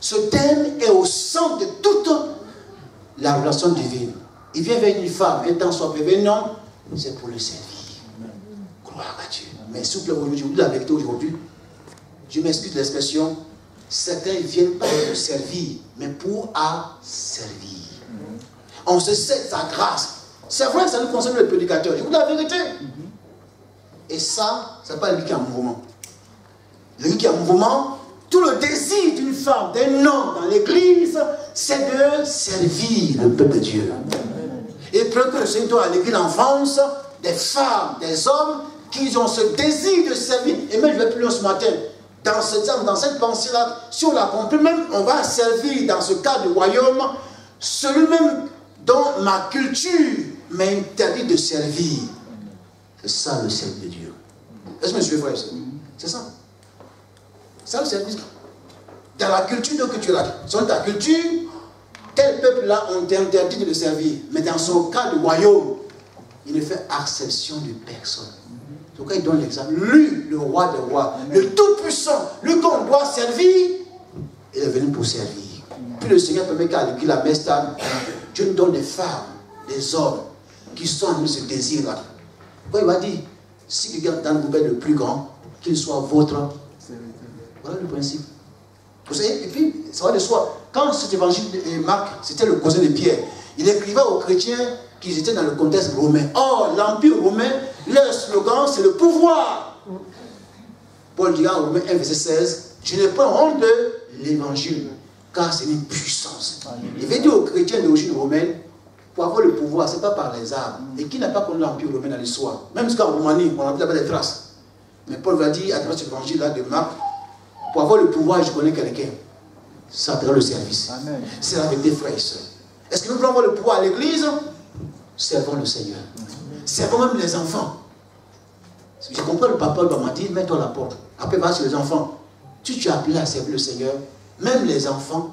Ce thème est au centre de toute la relation divine. Il vient vers une femme, un temps soit prévu, non, c'est pour le servir. Gloire à Dieu. Mais s'il vous plaît, aujourd'hui, je vous dis la vérité aujourd'hui. Je m'excuse de l'expression. Certains ne viennent pas pour servir, mais pour servir. On se sait sa grâce. C'est vrai que ça nous concerne le prédicateur. Écoute la vérité. Et ça, c'est pas lui qui est en mouvement. Lui qui est en mouvement, tout le désir d'une femme, d'un homme dans l'église, c'est de servir le peuple de Dieu. Et pour que le Seigneur à l'église l'enfance, des femmes, des hommes qui ont ce désir de servir. Et même je vais plus loin ce matin. Dans cette pensée-là, si on la comprend, même on va servir dans ce cas de royaume, celui même dont ma culture m'interdit de servir. C'est ça le service de Dieu. Est-ce que je suis frère? C'est ça. C'est ça le service. Dans la culture que tu as, selon ta culture, tel peuple-là, on t'interdit de le servir. Mais dans son cas de royaume, il ne fait exception de personne. Donc quand il donne l'exemple, lui, le roi des rois, le tout-puissant, lui qu'on doit servir, il est venu pour servir. Puis le Seigneur permet qu'à l'église la messe, Dieu nous donne des femmes, des hommes qui sont en ce désir-là. Il va dire, si quelqu'un dans le groupe est le plus grand, qu'il soit votre. Voilà le principe. Vous savez, et puis, ça va de soi. Quand cet évangile de Marc, c'était le cousin de Pierre, il écrivait aux chrétiens qu'ils étaient dans le contexte romain. Or, l'Empire romain, leur slogan, c'est le pouvoir. Paul dit en Romains 1, verset 16, je n'ai pas honte de l'évangile, car c'est une puissance. Il veut dire aux chrétiens d'origine romaine, pour avoir le pouvoir, ce n'est pas par les armes. Et qui n'a pas connu l'Empire romain dans l'histoire? Même jusqu'en Roumanie, on a vu là-bas des traces. Mais Paul va dire, à travers cet évangile-là de Marc, pour avoir le pouvoir, je connais quelqu'un. Ça à le service. C'est la vérité, frères et sœurs. Est-ce que nous voulons avoir le pouvoir à l'église? Servons le Seigneur. Servons même les enfants. Je comprends le papa m'a dit, mets-toi à la porte. Après, va sur les enfants. Si tu es appelé à servir le Seigneur, même les enfants,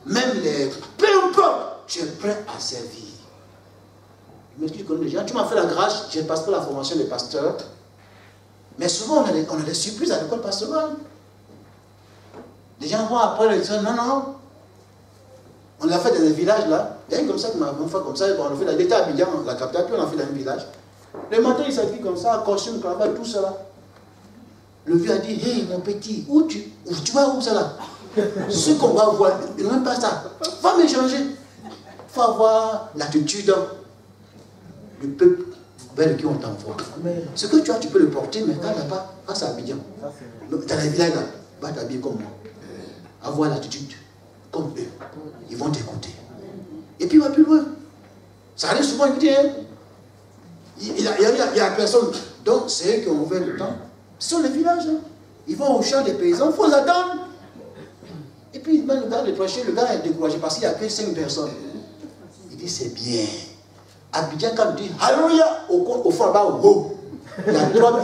même les... Peu importe, tu es prêt à servir. Mais tu connais les gens, tu m'as fait la grâce, je ne passe pas la formation des pasteurs. Mais souvent, on a des surprises à l'école pastorale. Les gens vont après le dire, non, non. On a fait dans les villages là. Il y a un comme ça qui m'a fait comme ça. On a fait l'état à Abidjan, la capitale, puis on a fait dans un village. Le matin, il s'habille comme ça, costume, cravate, tout ça là. Le vieux a dit, hey mon petit, tu vas où ça là? Ce qu'on va voir, ils n'ont même pas ça. Va m'échanger. Il faut avoir l'attitude du peuple vers qui on t'envoie. Ce que tu as, tu peux le porter, mais quand tu n'as pas, quand c'est Abidjan, dans les villages là, va t'habiller comme moi. Avoir l'attitude comme eux. Ils vont t'écouter. Et puis il va plus loin. Ça arrive souvent, il me dit, hein, il y a personne. Donc c'est eux qui ont ouvert le temps. Ce sont les villages. Hein. Ils vont au champ des paysans, il faut les attendre. Et puis il met le gars de prêcher, le gars est découragé parce qu'il n'y a que 5 personnes. Il dit, c'est bien. Abidjan, quand il dit, alléluia, au fond là-bas, oh, il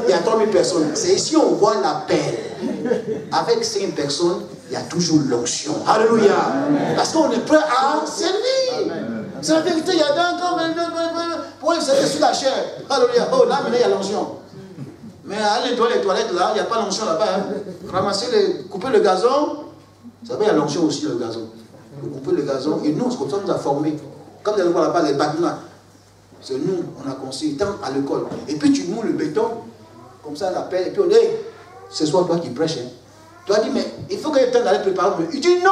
y a 3000 personnes. C'est ici on voit la paix. Avec 5 personnes, il y a toujours l'onction. Alléluia. Parce qu'on est prêt à servir. C'est la vérité. Il y a d'un temps, pour eux, c'est sur la chair. Alléluia. Oh, là, maintenant, il y a l'onction. Mais allez nettoyer les toilettes, là, il n'y a pas l'onction là-bas. Hein. Ramasser, couper le gazon. Vous savez, il y a l'onction aussi, le gazon. Vous coupez le gazon. Et nous, c'est comme ça qu'on nous a formés. Comme vous allez voir là-bas, les bâtiments. C'est nous, on a construit tant à l'école. Et puis, tu moules le béton, comme ça, la pelle. Et puis, on dit, ce soir, toi qui prêches, hein. Tu as dit, mais il faut que tu aies d'aller préparer. Il dit, non.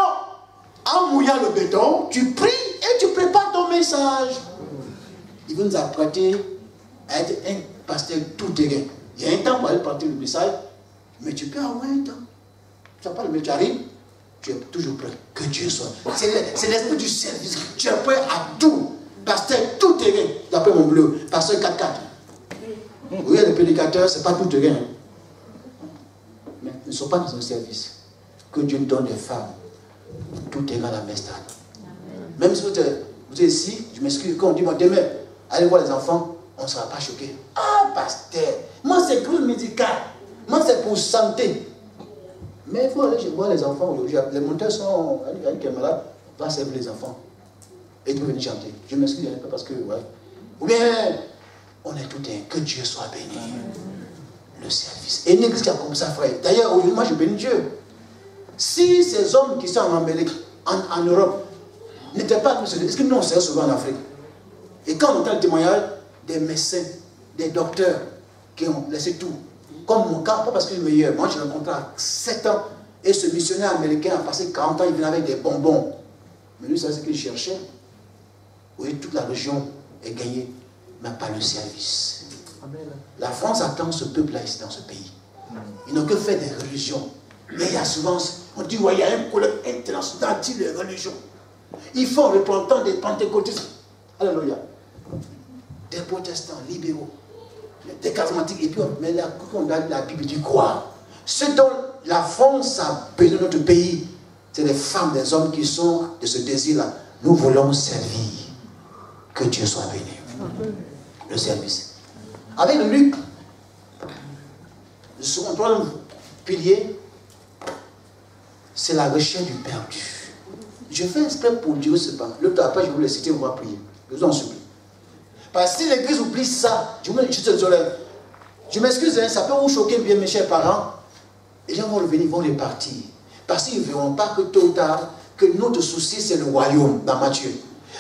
En mouillant le béton, tu pries et tu prépares ton message. Il veut nous apprêter à être un pasteur tout terrain. Il y a un temps pour aller porter le message, mais tu peux avoir un temps. Tu n'as pas le message, tu arrives, tu es toujours prêt. Que Dieu soit. C'est l'esprit du service. Tu es prêt à tout. Pasteur tout terrain. D'après mon bleu. Pasteur 4-4. Oui, les prédicateurs, ce n'est pas tout terrain. Mais ils ne sont pas dans un service. Que Dieu nous donne des femmes. Tout terrain à la messe. Même si vous êtes ici, je m'excuse, quand on dit, moi, demain, allez voir les enfants, on ne sera pas choqué. Ah, pasteur, moi c'est groupe médical. Moi c'est pour santé. Mais il faut aller voir les enfants aujourd'hui. Les monteurs sont... Yannick est malade, va servir les enfants. Et tu peux venir chanter. Je m'excuse, il n'y a pas parce que... Ouais. Ou bien, on est tout un. Que Dieu soit béni. Amen. Le service. Et une église qui a comme ça, frère. D'ailleurs, aujourd'hui, moi, je bénis Dieu. Si ces hommes qui sont en Amérique, en Europe, n'étaient pas... Est-ce que nous, on sert souvent en Afrique? Et quand on entend le témoignage des médecins, des docteurs qui ont laissé tout, comme mon cas, pas parce que je suis meilleur, moi j'ai rencontré à 7 ans, et ce missionnaire américain a passé 40 ans, il venait avec des bonbons. Mais lui, c'est ce qu'il cherchait. Oui, toute la région est gagnée, mais pas le service. Amen. La France attend ce peuple-là ici dans ce pays. Ils n'ont que fait des religions. Mais il y a souvent, on dit, ouais, il y a un collègue international des religions. Ils font représentant des pentecôtistes. Alléluia. Des protestants libéraux, des charismatiques, et puis on met la Bible dit quoi? Ce dont la France a besoin de notre pays, c'est les femmes, des hommes qui sont de ce désir-là. Nous voulons servir. Que Dieu soit béni. Le service. Avec Luc, le second troisième pilier, c'est la recherche du perdu. Je fais exprès pour dire ce pas. L'autre après, je vous le citer, on va prier. Je vous en supplie. Parce que si l'église oublie ça, je m'excuse, hein, ça peut vous choquer bien, mes chers parents. Les gens vont revenir, ils vont repartir. Parce qu'ils ne verront pas que tôt ou tard, que notre souci, c'est le royaume dans Matthieu.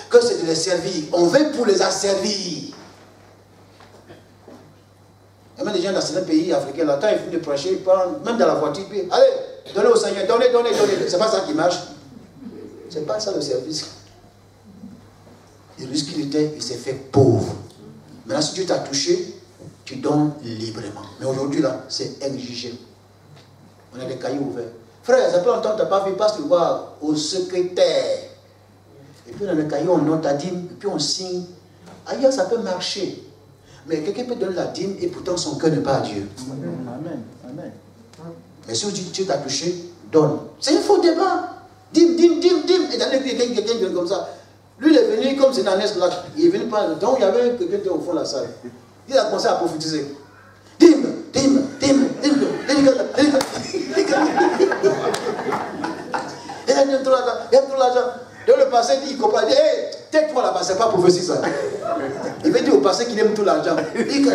Que c'est de les servir. On veut pour les asservir. Il y a même des gens dans certains pays africains, là, quand ils finissent de prêcher, ils parlent, même dans la voiture, puis, allez, donnez au Seigneur, donnez. C'est pas ça qui marche. C'est pas ça le service. Il risque qu'il était, il s'est fait pauvre. Maintenant, si Dieu t'a touché, tu donnes librement. Mais aujourd'hui, là, c'est exigé. On a des cahiers ouverts. Frère, ça fait longtemps que tu n'as pas vu, passe le voir au secrétaire. Et puis, dans le cahier, on note ta dîme, et puis on signe. Ailleurs, ça peut marcher. Mais quelqu'un peut donner la dîme, et pourtant, son cœur n'est pas à Dieu. Amen. Amen. Mais si Dieu t'a touché, donne. C'est un faux débat. Dîme. Et dans l'église, quelqu'un vient comme ça. Lui, il est venu comme c'est dans l'est là. Il est venu par. Donc, il y avait quelqu'un au fond de la salle. Il a commencé à prophétiser. Dîme. Il aime tout l'argent. Donc, le passé dit, il comprend. Il dit, hé, tais-toi là-bas, c'est pas prophétie ça. Il veut dire au passé qu'il aime tout l'argent. Dîme.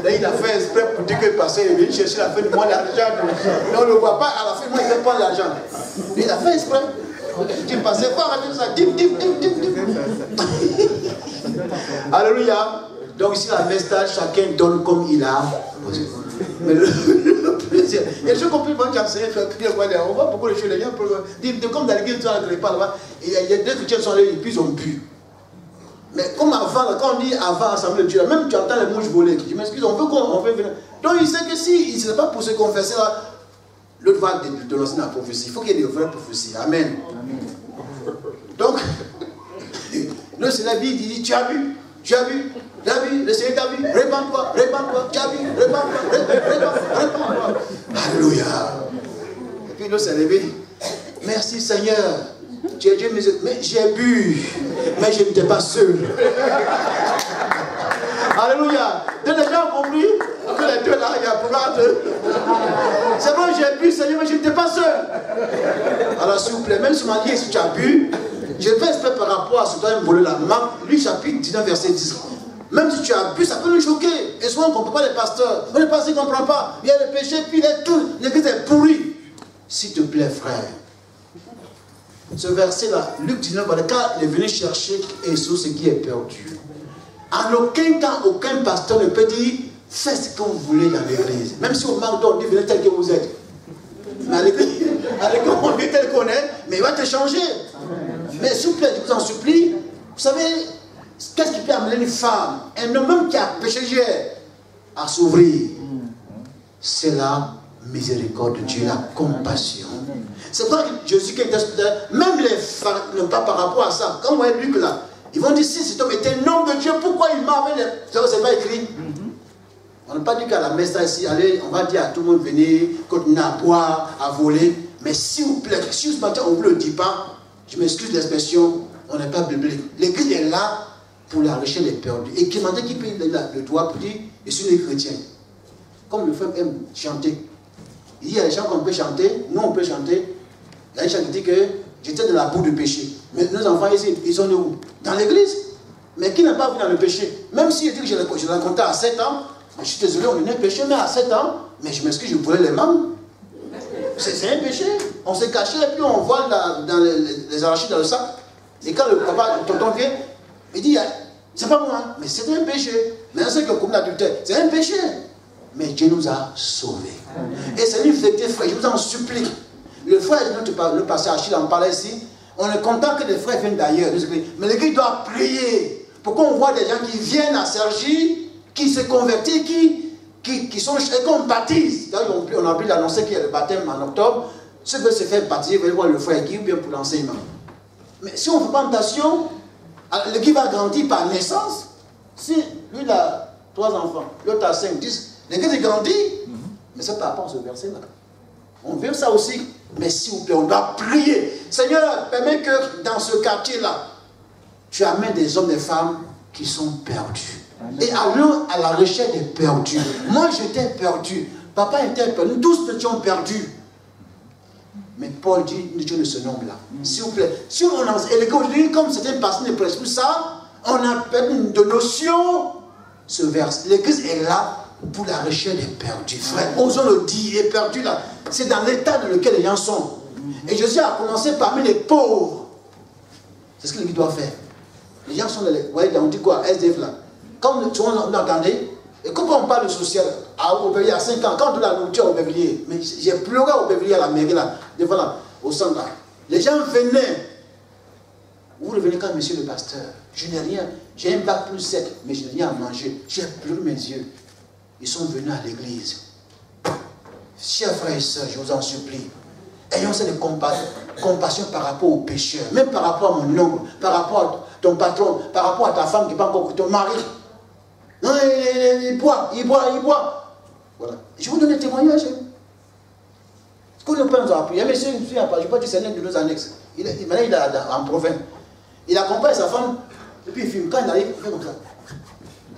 Là, il a fait exprès pour dire que le passé est venu chercher la fin du mois l'argent. Mais on ne le voit pas, à la fin du mois, il ne veut pas l'argent. Il a fait exprès. Tu passais pas arrêter ça. Dim. Alléluia. Donc ici, la vestage, chacun donne comme il a. Mais le plaisir. Il y a des choses qu'on peut enseigner. On voit beaucoup de choses. Les gens peuvent. Comme dans l'église, tu ne pas là-bas. Et il y a des chrétiens qui sont allés, et puis ils ont bu. Mais comme avant, quand on dit avant Assemblée de Dieu, même tu entends les mouches voler. Je m'excuse, on veut venir. Donc il sait que si il ne sait pas pour se confesser là, l'autre va dénoncer la prophétie. Il faut qu'il y ait des vraies prophéties. Amen. Donc, le Seigneur dit, tu as vu, le Seigneur t'a vu, répands-toi, tu as vu, répands-toi. Alléluia. Et puis l'autre s'est levé, merci Seigneur. Tu es Dieu, mais j'ai bu, mais je n'étais pas seul. Alléluia. Donc les gens ont compris que les deux là, il y a pouvoir de. C'est bon, j'ai bu, Seigneur, mais je n'étais pas seul. Alors s'il vous plaît, même si on m'a dit, si tu as bu, je fais exprès par rapport à ce que tu as volé là. Luc chapitre 19, verset 10. Même si tu as bu, ça peut nous choquer. Et souvent on ne comprend pas les pasteurs. Les pasteurs ne comprennent pas. Il y a le péché, puis il y a tout. L'église est pourrie. S'il te plaît, frère. Ce verset-là, Luc 19, car il est venu chercher Jésus ce qui est perdu. En aucun cas, aucun pasteur ne peut dire faites ce que vous voulez dans l'église. Même si au marteau, on dit venez tel que vous êtes. Mais à l'église, on est tel qu'on est, mais il va te changer. Mais s'il vous plaît, je vous en supplie, vous savez, qu'est-ce qui peut amener une femme, un homme même qui a péché hier, à s'ouvrir? C'est la miséricorde de Dieu, la compassion. C'est pour ça que Jésus qui était même les femmes, pas par rapport à ça, quand on voit Luc là, ils vont dire si cet homme était un homme de Dieu, pourquoi il m'a amené? C'est pas écrit. On n'a pas dit qu'à la messe ici, allez, on va dire à tout le monde venez, continuer à boire, à voler. Mais s'il vous plaît, si ce matin on ne vous le dit pas, je m'excuse de l'expression, on n'est pas biblique. L'église est là pour la recherche des perdus. Et qui m'a dit qu'il paye le droit pour dire je suis né chrétien. comme le frère aime chanter. Il dit, il y a des chants qu'on peut chanter, nous on peut chanter. Il y a un chant qui dit que j'étais dans la boue de péché. Mais nos enfants ici, ils sont où? Dans l'église. Mais qui n'a pas vu dans le péché? Même si je dis que je l'ai rencontré à 7 ans, je suis désolé, on est péché, mais à 7 ans, mais je m'excuse, je voulais les membres. C'est un péché. On s'est caché et puis on voit dans les arachides dans le sac. Et quand le papa, le tonton vient, il dit, c'est pas moi, hein, mais c'est un péché. Mais c'est que comme l'adultère, c'est un péché. Mais Dieu nous a sauvés. Et c'est une vérité, frère, je vous en supplie. Le frère, le pasteur Achille en parlait ici, on est content que les frères viennent d'ailleurs. Mais l'église doit prier pour qu'on voit des gens qui viennent à Sergi, qui se convertissent, qui sont, et qu'on baptise. On a oublié d'annoncer qu'il y a le baptême en octobre. Ceux qui veulent se faire baptiser, veulent voir le frère Guy ou bien pour l'enseignement. Mais si on ne fait pas attention, l'église va grandir par naissance. Si lui il a 3 enfants, l'autre a 5, 10, l'église grandit. Mais ça par rapport à ce verset-là. On veut ça aussi. Mais s'il vous plaît, on doit prier. Seigneur, permets que dans ce quartier-là, tu amènes des hommes et des femmes qui sont perdus. Et allons à la recherche des perdus. Moi, j'étais perdu. Papa était perdu. Nous tous nous étions perdus. Mais Paul dit, Dieu de ce nombre-là. S'il vous plaît. Si on a, et aujourd'hui, comme c'était une personne de presse, ça, on a perdu de notion ce verset. L'église est là pour la recherche des perdus. Frère, osons le dire, les perdus là, c'est dans l'état dans lequel les gens sont. Et Jésus a commencé parmi les pauvres. C'est ce que l'église doit faire. Les gens sont dans les, vous voyez, on dit quoi, SDF là. Quand on entendait, et quand on parle de social, au Bévrier, à 5 ans, quand on donne la nourriture au Bévrier, mais j'ai pleuré au Bévrier à la mairie là, devant là, au centre là. Les gens venaient. Vous revenez quand monsieur le pasteur, je n'ai rien, j'ai un bac plus 7, mais je n'ai rien à manger. J'ai pleuré mes yeux. Ils sont venus à l'église. Chers frères et sœurs, je vous en supplie, ayons cette compassion par rapport aux pécheurs, même par rapport à mon oncle, par rapport à ton patron, par rapport à ta femme qui n'est pas encore ton mari. Non, il boit. Voilà. Je vous donne des témoignages. Ce que nos pères nous ont appris. Un monsieur, je ne sais pas dire c'est l'un de nos annexes. Maintenant, il est en province. Il accompagne sa femme, et puis il filme. Quand il arrive, il fait comme ça.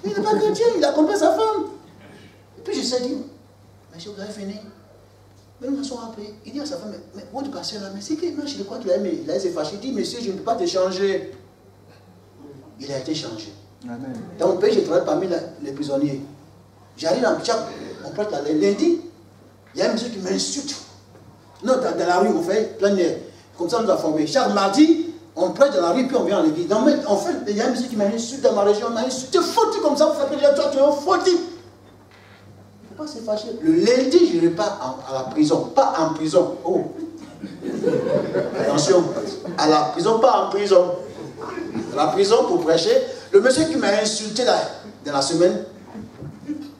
Il n'est pas chrétien, il accompagne sa femme. Et puis je sais dire, monsieur, vous avez fini. Mais nous nous sommes rappelés. Il dit à sa femme, mais votre pasteur là, mais c'est que moi je crois qu'il a aimé. Il a été fâché. Il dit, monsieur, je ne peux pas te changer. Il a été changé. Amen. Dans mon pays, je travaille parmi les prisonniers. J'arrive dans chaque, on prête la lundi, il y a un monsieur qui m'insulte. Non, dans la rue, on fait plein air. Comme ça, on nous a formés. Chaque mardi, on prête dans la rue, puis on vient à l'église. En fait, il y a un monsieur qui m'insulte dans ma région, il m'a insulté, foutu comme ça, vous faites dire, toi, tu es un foutu. Pas se fâcher. Le lundi, je n'irai pas à la prison. Pas en prison. Oh. Attention. À la prison, pas en prison. À la prison pour prêcher. Le monsieur qui m'a insulté là, dans la semaine,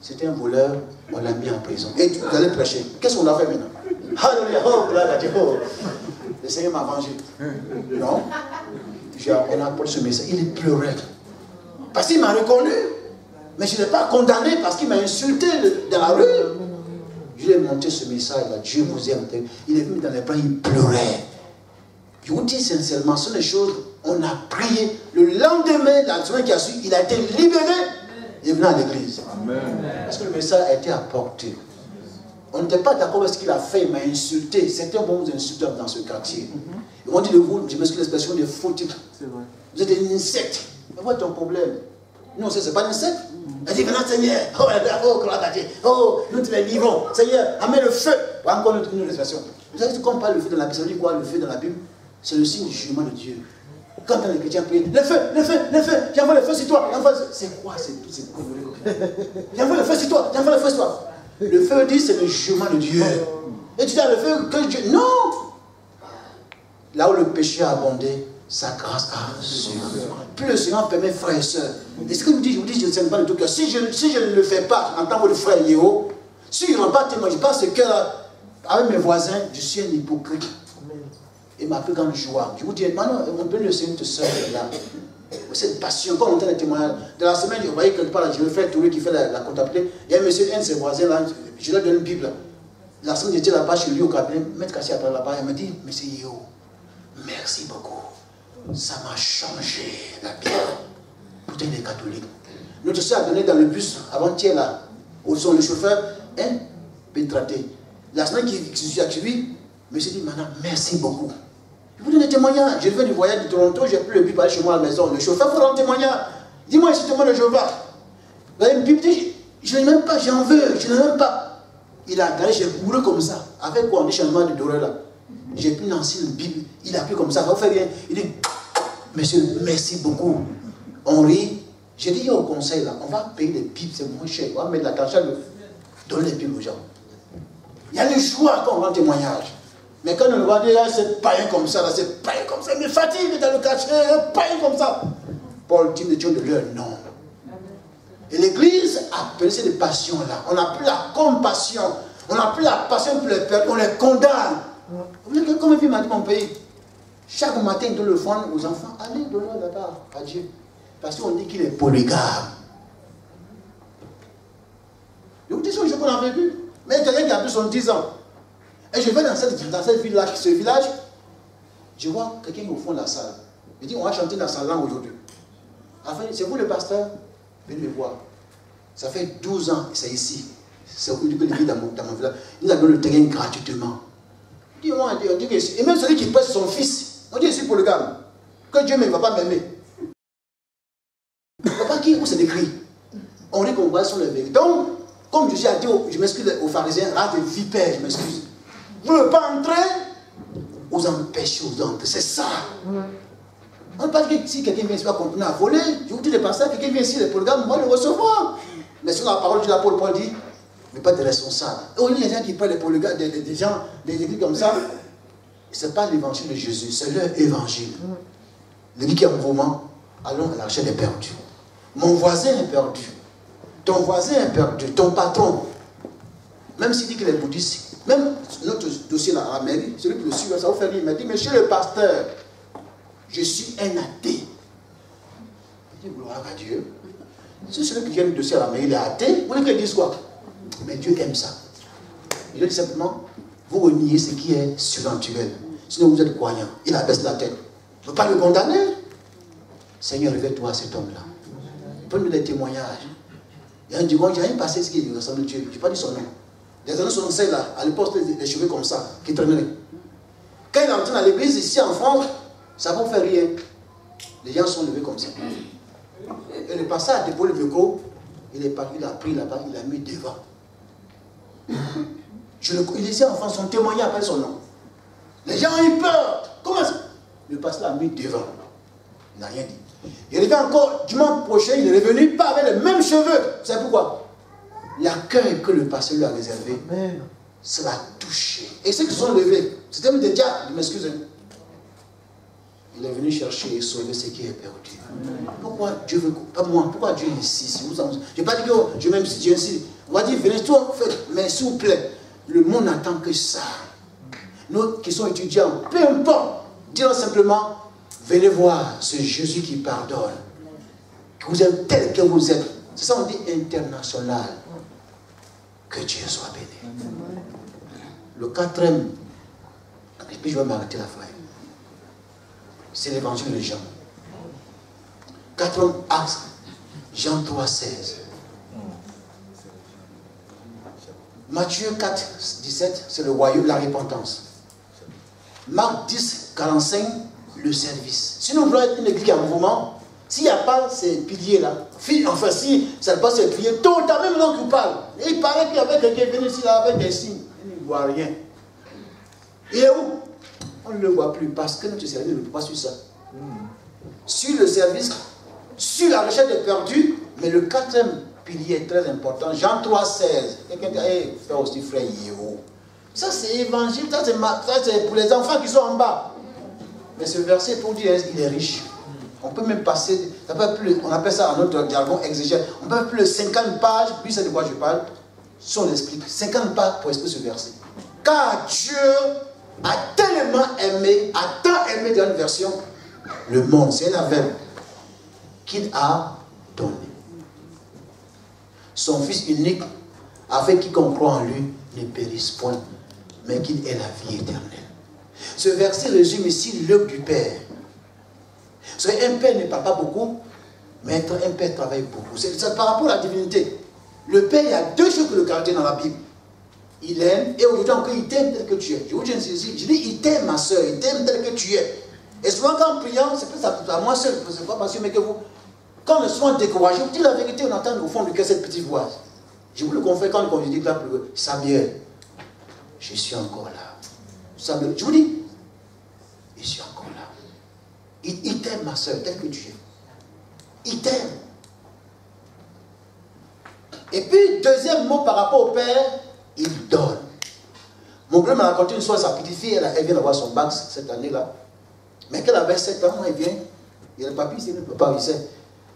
c'était un voleur. On l'a mis en prison. Et vous allez prêcher. Qu'est-ce qu'on a fait maintenant? Alléluia. Oh, là, oh. Le Seigneur m'a vengé. Non. On a apporté ce message. Il pleurait. Parce qu'il m'a reconnu. Mais je ne l'ai pas condamné parce qu'il m'a insulté dans la rue. Je lui ai montré ce message-là. Dieu vous aime. Il est venu dans les bras, il pleurait. Je vous dis sincèrement, ce sont des choses, on a prié. Le lendemain, la semaine qui a suivi, il a été libéré. Il est venu à l'église. Parce que le message a été apporté. On n'était pas d'accord avec ce qu'il a fait, il m'a insulté. Certains vont vous insulter dans ce quartier. Ils vont dire de vous, je m'excuse l'expression des faux titres. Vous êtes un insecte. Mais voilà ton problème. Non, ce n'est pas un insecte. Elle dit, maintenant Seigneur, oh, nous te les livrons. Seigneur, amène le feu. Encore une expression. Vous savez quand on parle le feu dans la Bible, ça veut dire quoi le feu dans la Bible? C'est le signe du jugement de Dieu. Quand les chrétiens prient, le feu, j'envoie le feu sur toi. C'est quoi c'est tout ces conneries? J'envoie le feu sur toi, j'envoie le feu sur toi. Le feu dit c'est le jugement de Dieu. Et tu dis le feu que Dieu. Non! Là où le péché a abondé, sa grâce a suffi. Puis le Seigneur permet, frères et sœurs. Et ce que je vous dis, je ne sais pas de tout cœur. Si je ne le fais pas en tant que frère Yého, si je ne rends pas témoignage, parce que avec mes voisins, je suis un hypocrite. Et ma plus grande joie. Je vous dis, maintenant, on peut le Seigneur te sœur là. Cette passion, quand on entend les témoignages, de la semaine, vous voyez quelque part, là, je le frère Touré qui fait la comptabilité. Il y a un monsieur, un de ses voisins là, je lui donne une Bible. La semaine, j'étais là-bas chez lui au cabinet, maître Kassi après là-bas, il me dit, monsieur Yého, merci beaucoup. Ça m'a changé la Bible. Putain, il est catholique. Notre soeur a donné dans le bus avant-hier là, au son le chauffeur, impétraté. La semaine qui suis accueilli, je me suis dit, madame, merci beaucoup. Je vous donne des témoignages. Je viens du voyage de Toronto, j'ai pris le bus pour aller chez moi à la maison. Le chauffeur, il faut rendre témoignage. Dis-moi si tu me le Jéhovah. Vous avez une Bible, dit, je n'ai même pas, j'en veux, je n'ai même pas. Il a gagné, j'ai couru comme ça. Avec quoi on dit changement de doré là. J'ai pris Nancy une Bible, il a pris comme ça, ça fait rien. Il dit, monsieur, merci beaucoup. On rit. J'ai dit au conseil là, on va payer des Bibles, c'est moins cher. On va mettre la cachette, donner les Bibles aux gens. Il y a une joie quand on rend témoignage. Mais quand on le voit dire, c'est païen comme ça, c'est païen comme ça, il me fatigue dans le cachet, païen comme ça. Paul dit, nous étions de leur nom. Et l'église a percé des passions là. On n'a plus la compassion. On n'a plus la passion pour les perdre. On les condamne. Vous voyez, comme il m'a dit mon pays, chaque matin, il donne le fond aux enfants. Allez, donnez là-bas à Dieu. Parce qu'on dit qu'il est polygame. Je vous dis ce qu'on a vécu. Mais quelqu'un qui a plus de 10 ans. Et je vais dans cette ville-là, ce village, je vois quelqu'un au fond de la salle. Il dit, on va chanter dans sa langue aujourd'hui. Enfin, c'est vous le pasteur? Venez me voir. Ça fait 12 ans, c'est ici. C'est où il vit dans mon village. Il a donné le terrain gratuitement. Il dit, on dit que, et même celui qui prête son fils, on dit ici pour le gars, que Dieu ne va pas m'aimer. Il ne va pas qui, où c'est écrit. On dit qu'on voit sur le vérité. Donc, comme je suis dit, je m'excuse aux pharisiens, race de vipères, je m'excuse. Vous ne voulez pas entrer, vous empêchez aux d'entrer. C'est ça. On ne parle pas que si quelqu'un vient ici, va continuer à voler. Je vous dis, les pasteurs, quelqu'un vient ici, les polygames, moi, le recevoir. Mais sur la parole de l'apôtre Paul dit, mais pas de responsables. Et on dit, les gens qui parlent des polygames, des gens, des églises comme ça, ce n'est pas l'évangile de Jésus, c'est leur évangile. L'église qui est en mouvement, allons à la recherche des perdus. Mon voisin est perdu. Ton voisin est perdu. Ton patron. Même s'il dit qu'il est bouddhiste, même notre dossier là, à la mairie, celui qui le suit, ça vous fait rire. Il m'a dit, monsieur le pasteur, je suis un athée. Je dis, gloire à Dieu. Si celui qui vient du dossier à la mairie, il est athée, vous voulez qu'il dise quoi? Mais Dieu aime ça. Il dit simplement, vous reniez ce qui est surnaturel. Sinon vous êtes croyant. Il abaisse la tête. Vous ne pouvez pas le condamner. Seigneur, révèle-toi à cet homme-là. Donne-nous des témoignages. Il y a un dimanche, j'ai rien passé ce qui ressemble à Dieu. Je n'ai pas dit son nom. Les années 66, là, à l'époque, c'était des cheveux comme ça, qui traînaient. Quand il entre dans l'église, ici en France, ça ne vous fait rien. Les gens sont levés comme ça. Et le pasteur a déposé le micro, il est parti, il a pris là-bas, il a mis devant. Il est ici en France, son témoignage appelle son nom. Les gens ont eu peur. Comment ça? Le pasteur l'a mis devant. Il n'a rien dit. Il est revenu encore dimanche prochain, il est revenu pas avec les mêmes cheveux. Vous savez pourquoi? L'accueil que le pasteur lui a réservé, ça l'a touché. Et ceux qui sont levés, c'était même des diables, je m'excuse. Il est venu chercher et sauver ce qui est perdu. Pourquoi Dieu veut, pas moi, pourquoi Dieu insiste? Je n'ai pas dit que je m'aime si Dieu insiste. On va dire, venez tout en fait, mais s'il vous plaît, le monde n'attend que ça. Nous qui sommes étudiants, peu importe, disons simplement, venez voir ce Jésus qui pardonne. Que vous êtes tel que vous êtes. C'est ça on dit international. Que Dieu soit béni. Le quatrième, et puis je vais m'arrêter la frère. C'est l'évangile de Jean. Quatrième axe, Jean 3, 16. Matthieu 4, 17, c'est le royaume, la repentance. Marc 10, 45, le service. Si nous voulons être une église en mouvement, s'il n'y a pas ces piliers-là, enfin si ça n'est pas ces piliers, tôt ou tard, même l'homme qui parle, et il paraît qu'il y avait quelqu'un venu ici là avec des signes, il ne voit rien. Il est où? On ne le voit plus parce que notre service ne peut pas sur ça. Sur le service, sur la recherche des perdus, mais le quatrième pilier est très important. Jean 3, 16. Quelqu'un dit, hey, fais aussi frère Yého. Ça c'est évangile, ça c'est pour les enfants qui sont en bas. Mais ce verset pour dire il est riche. On peut même passer, ça peut plus, on appelle ça en notre jargon exégète, on peut plus de 50 pages, puis c'est de quoi je parle, si on l'explique, 50 pages pour expliquer ce verset. Car Dieu a tellement aimé, a tant aimé dans une version, le monde, c'est un verbe, qu'il a donné son Fils unique, afin qu'il croit en lui ne périsse point, mais qu'il ait la vie éternelle. Ce verset résume ici l'œuvre du Père. Parce qu'un père ne parle pas beaucoup, mais un père travaille beaucoup. C'est par rapport à la divinité. Le Père, il y a deux choses que le caractère dans la Bible. Il aime, et aujourd'hui encore, il t'aime tel que tu es. Je vous dis, il t'aime, ma soeur, il t'aime tel que tu es. Et souvent, quand en priant, c'est plus à moi seul, c'est pas parce que, mais que vous, quand on est souvent découragé, vous dites la vérité, on entend au fond du cœur cette petite voix. Je vous le confesse quand je dis là, Samuel, je suis encore là. Samuel, je vous dis, je suis encore là. Il t'aime, ma soeur, tel que tu es. Il t'aime. Et puis, deuxième mot par rapport au Père, il donne. Mon père m'a raconté une fois, sa petite fille, elle vient d'avoir son bac cette année-là. Mais qu'elle avait 7 ans, elle vient. Il y a le papy, c'est le papa, il sait.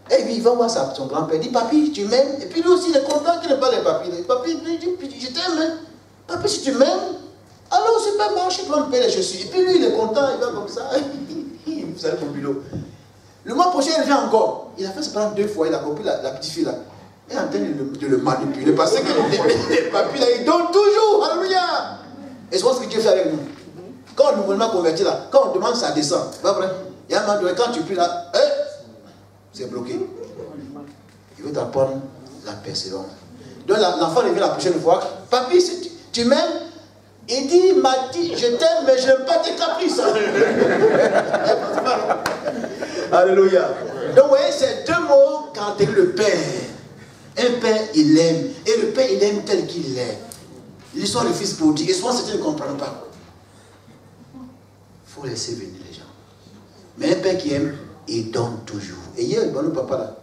Et puis il va voir son grand-père, il dit, papy, tu m'aimes? Et puis lui aussi, il est content qu'il n'ait pas les papiers. Le papy, il dit, je t'aime, hein? Papy, si tu m'aimes, alors c'est pas marché, je peux me payer les chaussures. Et puis lui, il est content, il va comme ça. Vous savez, mon boulot. Le mois prochain, elle vient encore. Il a fait ça pendant 2 fois, il a compris la petite fille là. Elle est en train de le manipuler parce que les papiers là, ils donnent toujours. Alléluia. Et c'est ce que Dieu fait avec nous. Quand on est nouvellement converti là, quand on demande, ça descend. C'est pas vrai? Il y a un moment donné, quand tu pries là, c'est bloqué. Il veut t'apprendre la persévérance. Donc l'enfant revient la prochaine fois. Papy, si tu m'aimes, il dit, m'a dit, je t'aime, mais je n'aime pas tes caprices. Alléluia. Donc vous voyez, c'est 2 mots quand on dit le Père. Un père, il aime. Et le père, il aime tel qu'il est. L'histoire du fils prodigue. Et souvent, certains ne comprennent pas. Il faut laisser venir les gens. Mais un père qui aime, il donne toujours. Et hier, le papa là,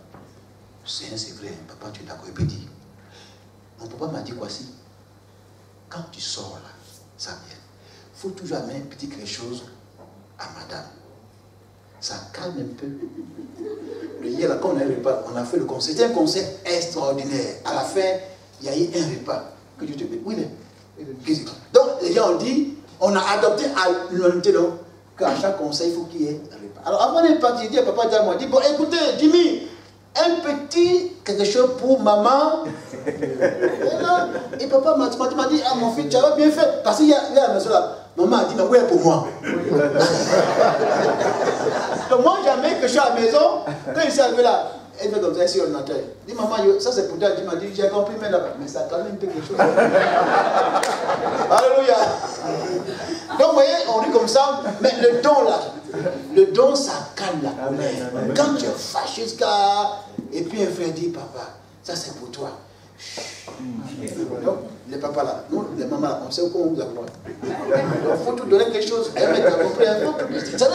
c'est vrai, papa, tu es d'accord. Il peut dire, mon papa m'a dit quoi si? Quand tu sors là, ça vient. Il faut toujours amener un petit quelque chose à madame. Ça calme un peu. Le hier, là, quand on a un repas, on a fait le concert. C'était un concert extraordinaire. À la fin, il y a eu un repas. Que Dieu te bénisse. Oui, donc, les gens ont dit, on a adopté à l'unanimité, donc, qu'à chaque concert, il faut qu'il y ait un repas. Alors, avant de partir, il dit à papa, il dit, bon, écoutez, Jimmy, un petit quelque chose pour maman. Et papa m'a dit, ah, mon fils, tu avais bien fait. Parce qu'il y a la maison là. Maman a dit, mais où est pour moi? Donc moi, jamais que je suis à la maison, quand il s'est arrivé là, elle fait comme ça, sur l'ordinateur. Il dit, maman, ça c'est pour toi. Il m'a dit, j'ai compris, mais là, mais ça calme un peu quelque chose. Alléluia. Donc vous voyez, on dit comme ça, mais le don là, le don, ça calme la colère. Quand tu es fâché, et puis un frère dit, papa, ça c'est pour toi. Donc, les papas là, nous, les mamans là, on sait comment vous avez. Donc, il faut tout donner quelque chose. Ça veut dire,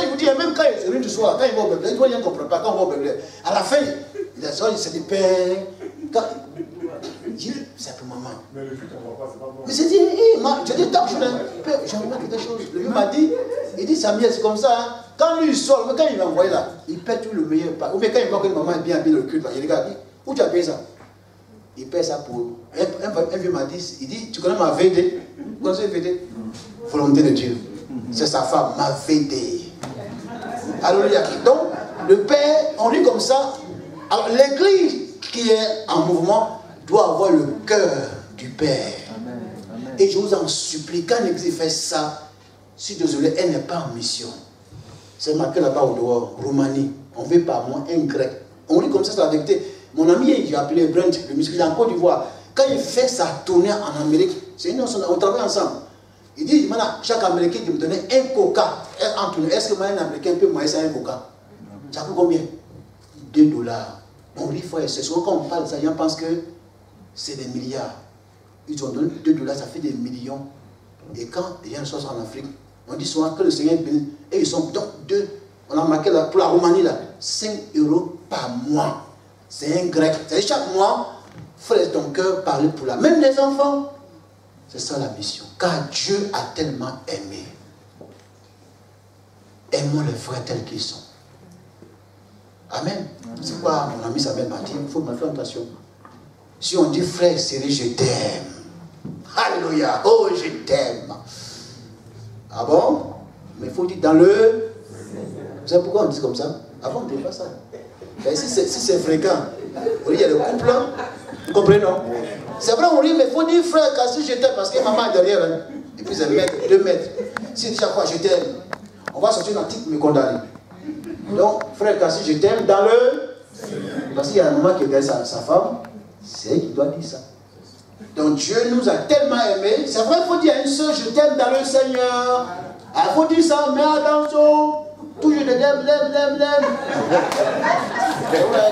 je vous dis, même quand il est du soir, quand il va au bébé, il ne doit rien comprendre pas. Quand on va au bébé, à la fin, il a dit, c'est des pères. C'est pour maman. Mais le fils, on ne voit pas, c'est pas bon. Mais c'est dit, je dis, tant que je remarque quelque chose. Le vieux m'a dit, il dit, Samuel, c'est comme ça. Hein. Quand lui il sort, quand il va envoyer là, il perd tout le meilleur. Ou bien quand il voit que maman est bien habillée le culte, il regarde, où tu as payé ça? Il paie ça pour... Un vieux m'a dit, il dit, tu connais ma VD? Vous connaissez VD? Volonté de Dieu. C'est sa femme, ma VD. Alléluia. Donc, le Père, on dit comme ça. Alors, l'église qui est en mouvement doit avoir le cœur du Père. Amen. Amen. Et je vous en supplie, quand l'église fait ça, si désolé, elle n'est pas en mission. C'est marqué là-bas au dehors, Roumanie. On veut par moi un grec. On dit comme ça, c'est la vérité. Mon ami, j'ai appelé Brent, le muscle, il est en Côte d'Ivoire. Quand il fait sa tournée en Amérique, c'est une on travaille ensemble. Il dit, chaque Américain qui me donnait un coca en tournée. Est-ce que un Américain peut moyer ça un coca? Ça coûte combien? $2. On dit, c'est souvent quand on parle de ça, les gens pensent que c'est des milliards. Ils ont donné $2, ça fait des millions. Et quand les gens sont en Afrique, on dit souvent que le Seigneur bénit. Et ils sont donc on a marqué là, pour la Roumanie là, 5 € par mois. C'est un grec. C'est chaque mois, frère ton cœur parler pour la. Même les enfants. C'est ça la mission. Car Dieu a tellement aimé. Aimons les frères tels qu'ils sont. Amen. C'est quoi mon ami Samuel m'a dit? Il faut me faire attention. Si on dit frère Cyril, je t'aime. Alléluia. Oh, je t'aime. Ah bon? Mais il faut dire dans le. Vous savez pourquoi on dit comme ça? Avant, on ne dit pas ça. Mais si c'est fréquent, il y a le couple, vous comprenez, non? C'est vrai, on dit, mais il faut dire frère, car si je t'aime, parce que maman est derrière, hein, et puis c'est 2 mètres. Si déjà quoi, je t'aime, on va sortir un article me condamner. Donc, frère, car si je t'aime, dans le. Parce qu'il y a un moment qui regarde sa femme, C'est elle qui doit dire ça. Donc Dieu nous a tellement aimés. C'est vrai, il faut dire à une soeur, je t'aime dans le Seigneur. Il faut dire ça, mais attention. Toujours de l'aime.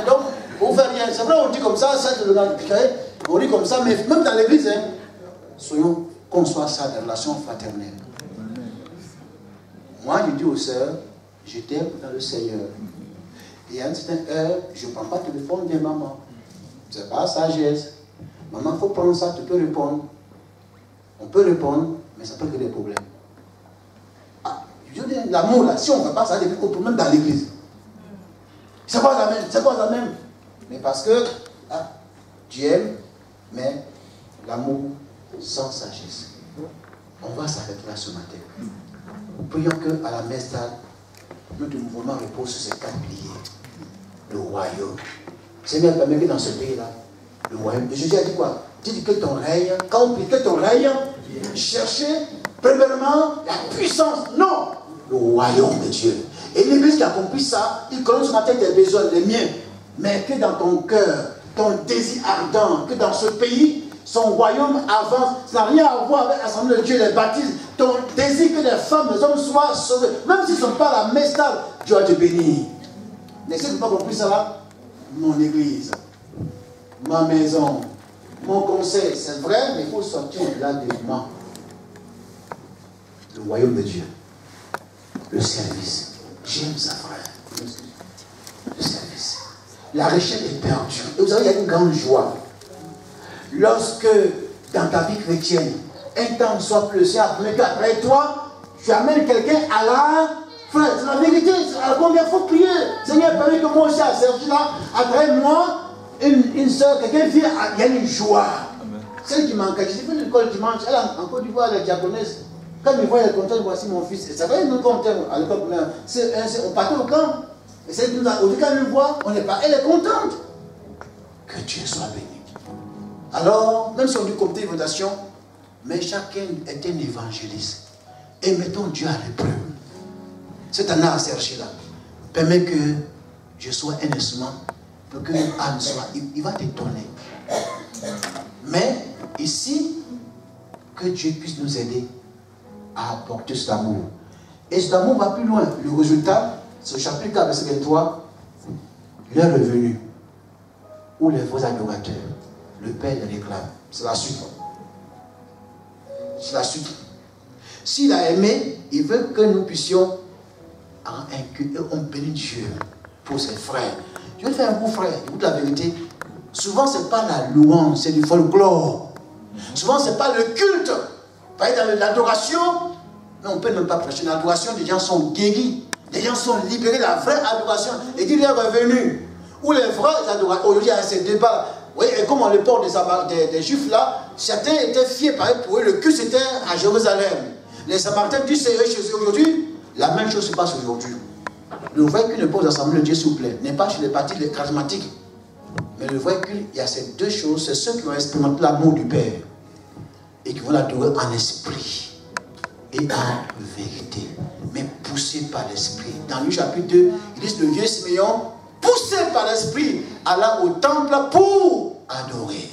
Donc, on ne fait rien. C'est vrai, on dit comme ça on dit comme ça, mais même dans l'église, hein, soyons, qu'on soit ça, des relations fraternelles. Moi, je dis aux sœurs, je t'aime dans le Seigneur. Et à une certaine heure, je ne prends pas le téléphone de maman. C'est pas sagesse. Maman, il faut prendre ça, tu peux répondre. On peut répondre, mais ça peut créer des problèmes. Ah, je dis, l'amour, là, si on ne fait pas ça, il y a des problèmes dans l'église. C'est quoi ça même? Mais parce que tu aimes, mais l'amour sans sagesse. On va s'arrêter là ce matin. Prions qu'à la messe, notre mouvement repose sur ces 4 piliers. Le royaume. Seigneur, permet que dans ce pays-là, le royaume. Jésus a dit quoi? Dit que ton règne, quand on prie que ton règne, cherchez premièrement la puissance. Non! Le royaume de Dieu. Et l'église qui a compris ça, il connaît ce matin tes besoins, les miens. Mais que dans ton cœur, ton désir ardent, que dans ce pays, son royaume avance. Ça n'a rien à voir avec l'Assemblée de Dieu, les baptismes. Ton désir que les femmes, les hommes soient sauvés. Même s'ils ne sont pas à la messe, Dieu va te bénir. Mais si tu n'as pas compris ça là, mon église, ma maison, mon conseil, c'est vrai, mais il faut sortir là devant le royaume de Dieu. Le service. J'aime ça, frère. Le service. La recherche est perdue. Et vous savez, il y a une grande joie. Lorsque, dans ta vie chrétienne, un temps soit plus le Seigneur, après toi, tu amènes quelqu'un à la frère. C'est la vérité. Combien il faut prier. Seigneur, permets que moi aussi à servir là. Après moi, une soeur, quelqu'un vient, il y a une joie. Amen. Celle qui manque, j'ai fait l'école dimanche, elle a en Côte d'Ivoire, la diaconesse. Quand il me voit, elle est contente, voici mon fils. C'est vrai, nous comptons à l'école, on partait au camp. Et celle qui nous a, quand elle nous voit, on n'est pas, elle est contente. Que Dieu soit béni. Alors, même si on dit comité de votation, mais chacun est un évangéliste. Et mettons Dieu à l'épreuve. Cette année à chercher là, permet que je sois un instrument pour que Anne soit. Il va t'étonner. Mais ici, que Dieu puisse nous aider à apporter cet amour. Et cet amour va plus loin. Le résultat, c'est au chapitre 4, verset 23. L'heure est venue où les vrais adorateurs, le Père les réclame. C'est la suite. C'est la suite. S'il a aimé, il veut que nous puissions on bénit Dieu pour ses frères. Je vais faire un coup, frère. Écoute la vérité. Souvent, ce n'est pas la louange, c'est du folklore. Souvent, ce n'est pas le culte. Par exemple, dans l'adoration, mais on ne peut même pas prêcher. L'adoration, des gens sont guéris. Des gens sont libérés de la vraie adoration. Et qu'il est revenu. Où les vrais adorateurs, aujourd'hui, il y a ces débats. Oui, et comme on le porte des Juifs là, certains étaient fiers, pareil, pour eux, le culte c'était à Jérusalem. Les Samaritains disent c'est chez eux aujourd'hui. La même chose se passe aujourd'hui. Le vrai culte ne pose l'Assemblée de Dieu, s'il vous plaît, n'est pas chez les partis charismatiques. Mais le vrai culte, il y a ces deux choses. C'est ceux qui ont expérimenté l'amour du Père et qui vont l'adorer en esprit et en vérité, mais poussés par l'esprit. Dans le chapitre 2, il dit le vieux Siméon, poussé par l'esprit, alla au temple pour adorer.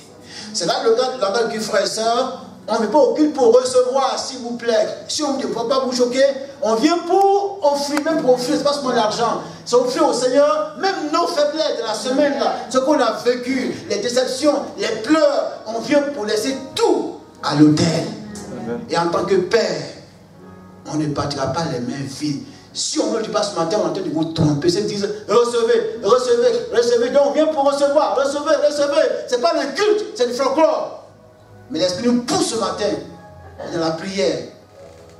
C'est là le langage du frère et sœur. On ne vient pas au culte pour recevoir, s'il vous plaît. Si on ne peut pas vous choquer, on vient pour offrir, même pour offrir, c'est pas seulement l'argent. C'est offrir au Seigneur, même nos faiblesses de la semaine, là, ce qu'on a vécu, les déceptions, les pleurs, on vient pour laisser tout à l'autel. Et en tant que Père, on ne partira pas les mains vides. Si on ne dit pas ce matin, on est en train de vous tromper. C'est dire recevez, recevez, recevez. Donc on vient pour recevoir, recevez, recevez. Ce n'est pas le culte, c'est du folklore. Mais l'Esprit nous pousse ce matin, dans la prière,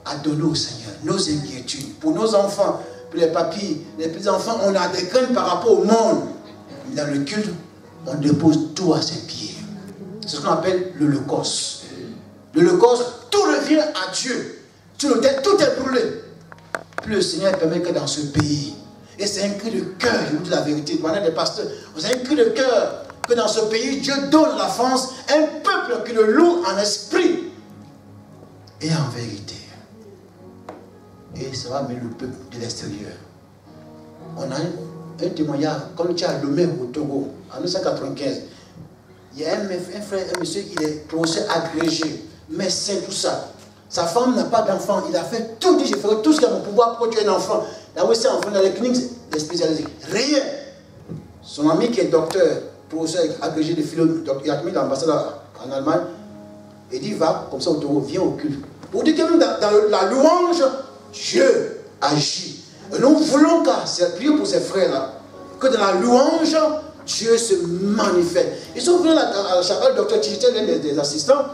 à donner au Seigneur nos inquiétudes. Pour nos enfants, pour les papis, les petits-enfants, on a des craintes par rapport au monde. Mais dans le culte, on dépose tout à ses pieds. C'est ce qu'on appelle l'Holocauste. L'Holocauste, tout revient à Dieu. Tout est brûlé. Puis le Seigneur permet que dans ce pays, et c'est un cri de cœur, je vous dis la vérité, des pasteurs, c'est un cri de cœur que dans ce pays, Dieu donne la France un peuple qui le loue en esprit et en vérité. Et ça va mettre le peuple de l'extérieur. On a un témoignage, comme tu as Lomé au Togo, en 1995. Il y a un frère, un monsieur, il est professeur agrégé, médecin, tout ça. Sa femme n'a pas d'enfant. Il a fait tout, dit, je ferai tout ce qu'il y a mon pouvoir pour tuer un enfant. Là où c'est un enfant dans les cliniques spécialisées. Rien. Son ami qui est docteur, professeur agrégé de philo, il a mis l'ambassade en Allemagne, et dit, va, comme ça, viens au culte. Pour dire que même dans la louange, Dieu agit. Et nous voulons prier pour ces frères-là, que dans la louange, Dieu se manifeste. Ils sont venus à la chapelle, le docteur Tijité, l'un des assistants.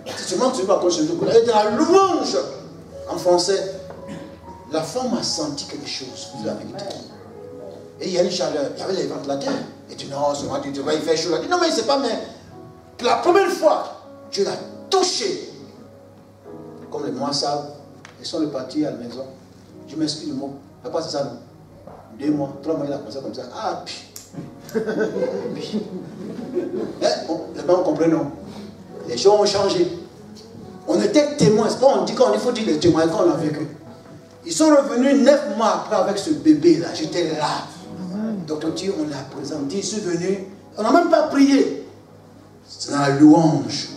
C'est seulement que tu ne vas pas connaître. Et dans la louange, en français, la femme a senti quelque chose, la vérité. Et il y a une chaleur, il y avait les ventilateurs. Et tu dis, non, tu vas y faire chaud. Il dit, non, mais c'est pas, mais la première fois, Dieu l'a touché. Comme les mois savent, ils sont repartis à la maison. Je m'excuse le mot. Papa, c'est ça, non? 2 mois, 3 mois, il a commencé comme ça. Ah, puis. Bon, les gens comprennent, non? Les choses ont changé. On était témoins. C'est pas on dit qu'on il faut dire les témoins qu'on a vécu. Ils sont revenus 9 mois après avec ce bébé-là. J'étais là. Docteur Dieu, on l'a présenté. Ils sont venus. On n'a même pas prié. C'est dans la louange,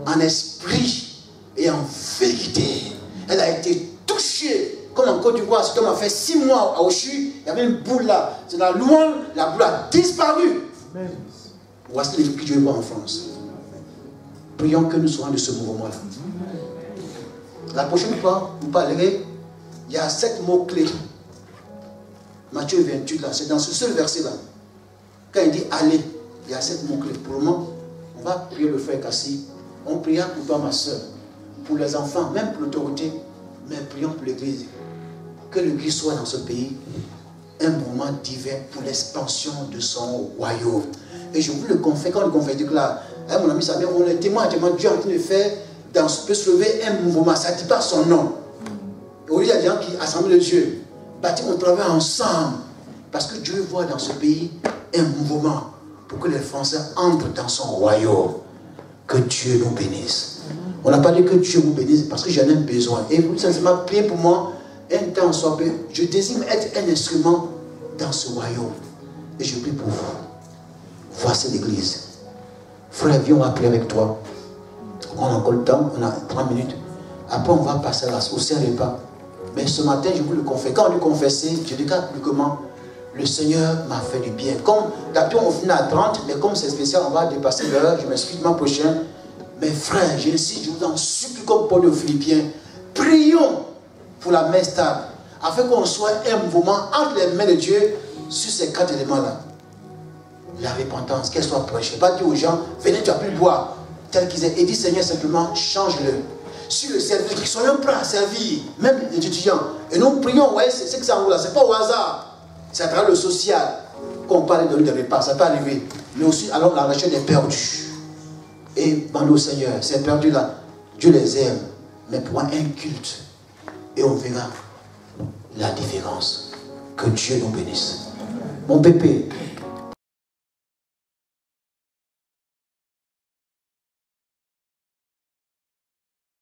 en esprit et en vérité. Elle a été touchée. Comme en Côte d'Ivoire, cet homme a fait 6 mois à Ochu. Il y avait une boule là. C'est dans la louange, la boule a disparu. Voici les que Dieu voit en France. Prions que nous soyons de ce mouvement-là. La prochaine fois, vous parlerez, il y a 7 mots-clés. Matthieu 28, là, c'est dans ce seul verset-là. Quand il dit allez, il y a 7 mots-clés. Pour le moment, on va prier le frère Kassi. On priera pour toi, ma soeur, pour les enfants, même pour l'autorité, mais prions pour l'église. Que l'église soit dans ce pays un moment divin pour l'expansion de son royaume. Et je vous le confie, quand le confie dit que là, hein, mon ami Samir, on est témoin, Dieu est en train de faire, peut se lever un mouvement, ça ne dit pas son nom. Et aujourd'hui, il y a des gens qui assemblent le Dieu, bâtir, on travaille ensemble, parce que Dieu voit dans ce pays un mouvement pour que les Français entrent dans son royaume. Que Dieu nous bénisse. On n'a pas dit que Dieu vous bénisse parce que j'en ai besoin. Et vous, simplement, priez pour moi, un temps soit peu. Je désire être un instrument dans ce royaume. Et je prie pour vous. Voici l'église. Frère, viens, on va prier avec toi. On a encore le temps, on a 30 minutes. Après, on va passer au Saint-Repas. Mais ce matin, je vous le confesse. Quand on lui confessait, je déclare publiquement, le Seigneur m'a fait du bien. Comme d'habitude, on finit à 30, mais comme c'est spécial, on va dépasser l'heure. Je m'excuse le mois prochain. Mais frère, j'insiste, je vous en supplie comme Paul aux Philippiens, prions pour la main stable, afin qu'on soit un mouvement entre les mains de Dieu sur ces 4 éléments-là. La repentance, qu'elle soit prêchée. Pas dire aux gens, venez, tu as pu boire, tel qu'ils aient. Et dit, Seigneur, simplement, change-le. Sur le service, qu'ils soient prêts à servir, même les étudiants. Et nous prions, vous voyez, c'est que ça roule là, c'est pas au hasard. C'est à travers le social qu'on parle de des repas, ça peut arriver. Mais aussi, alors la recherche des perdus. Et demandez au Seigneur, ces perdus-là, Dieu les aime, mais pour un culte. Et on verra la différence. Que Dieu nous bénisse. Mon pépé,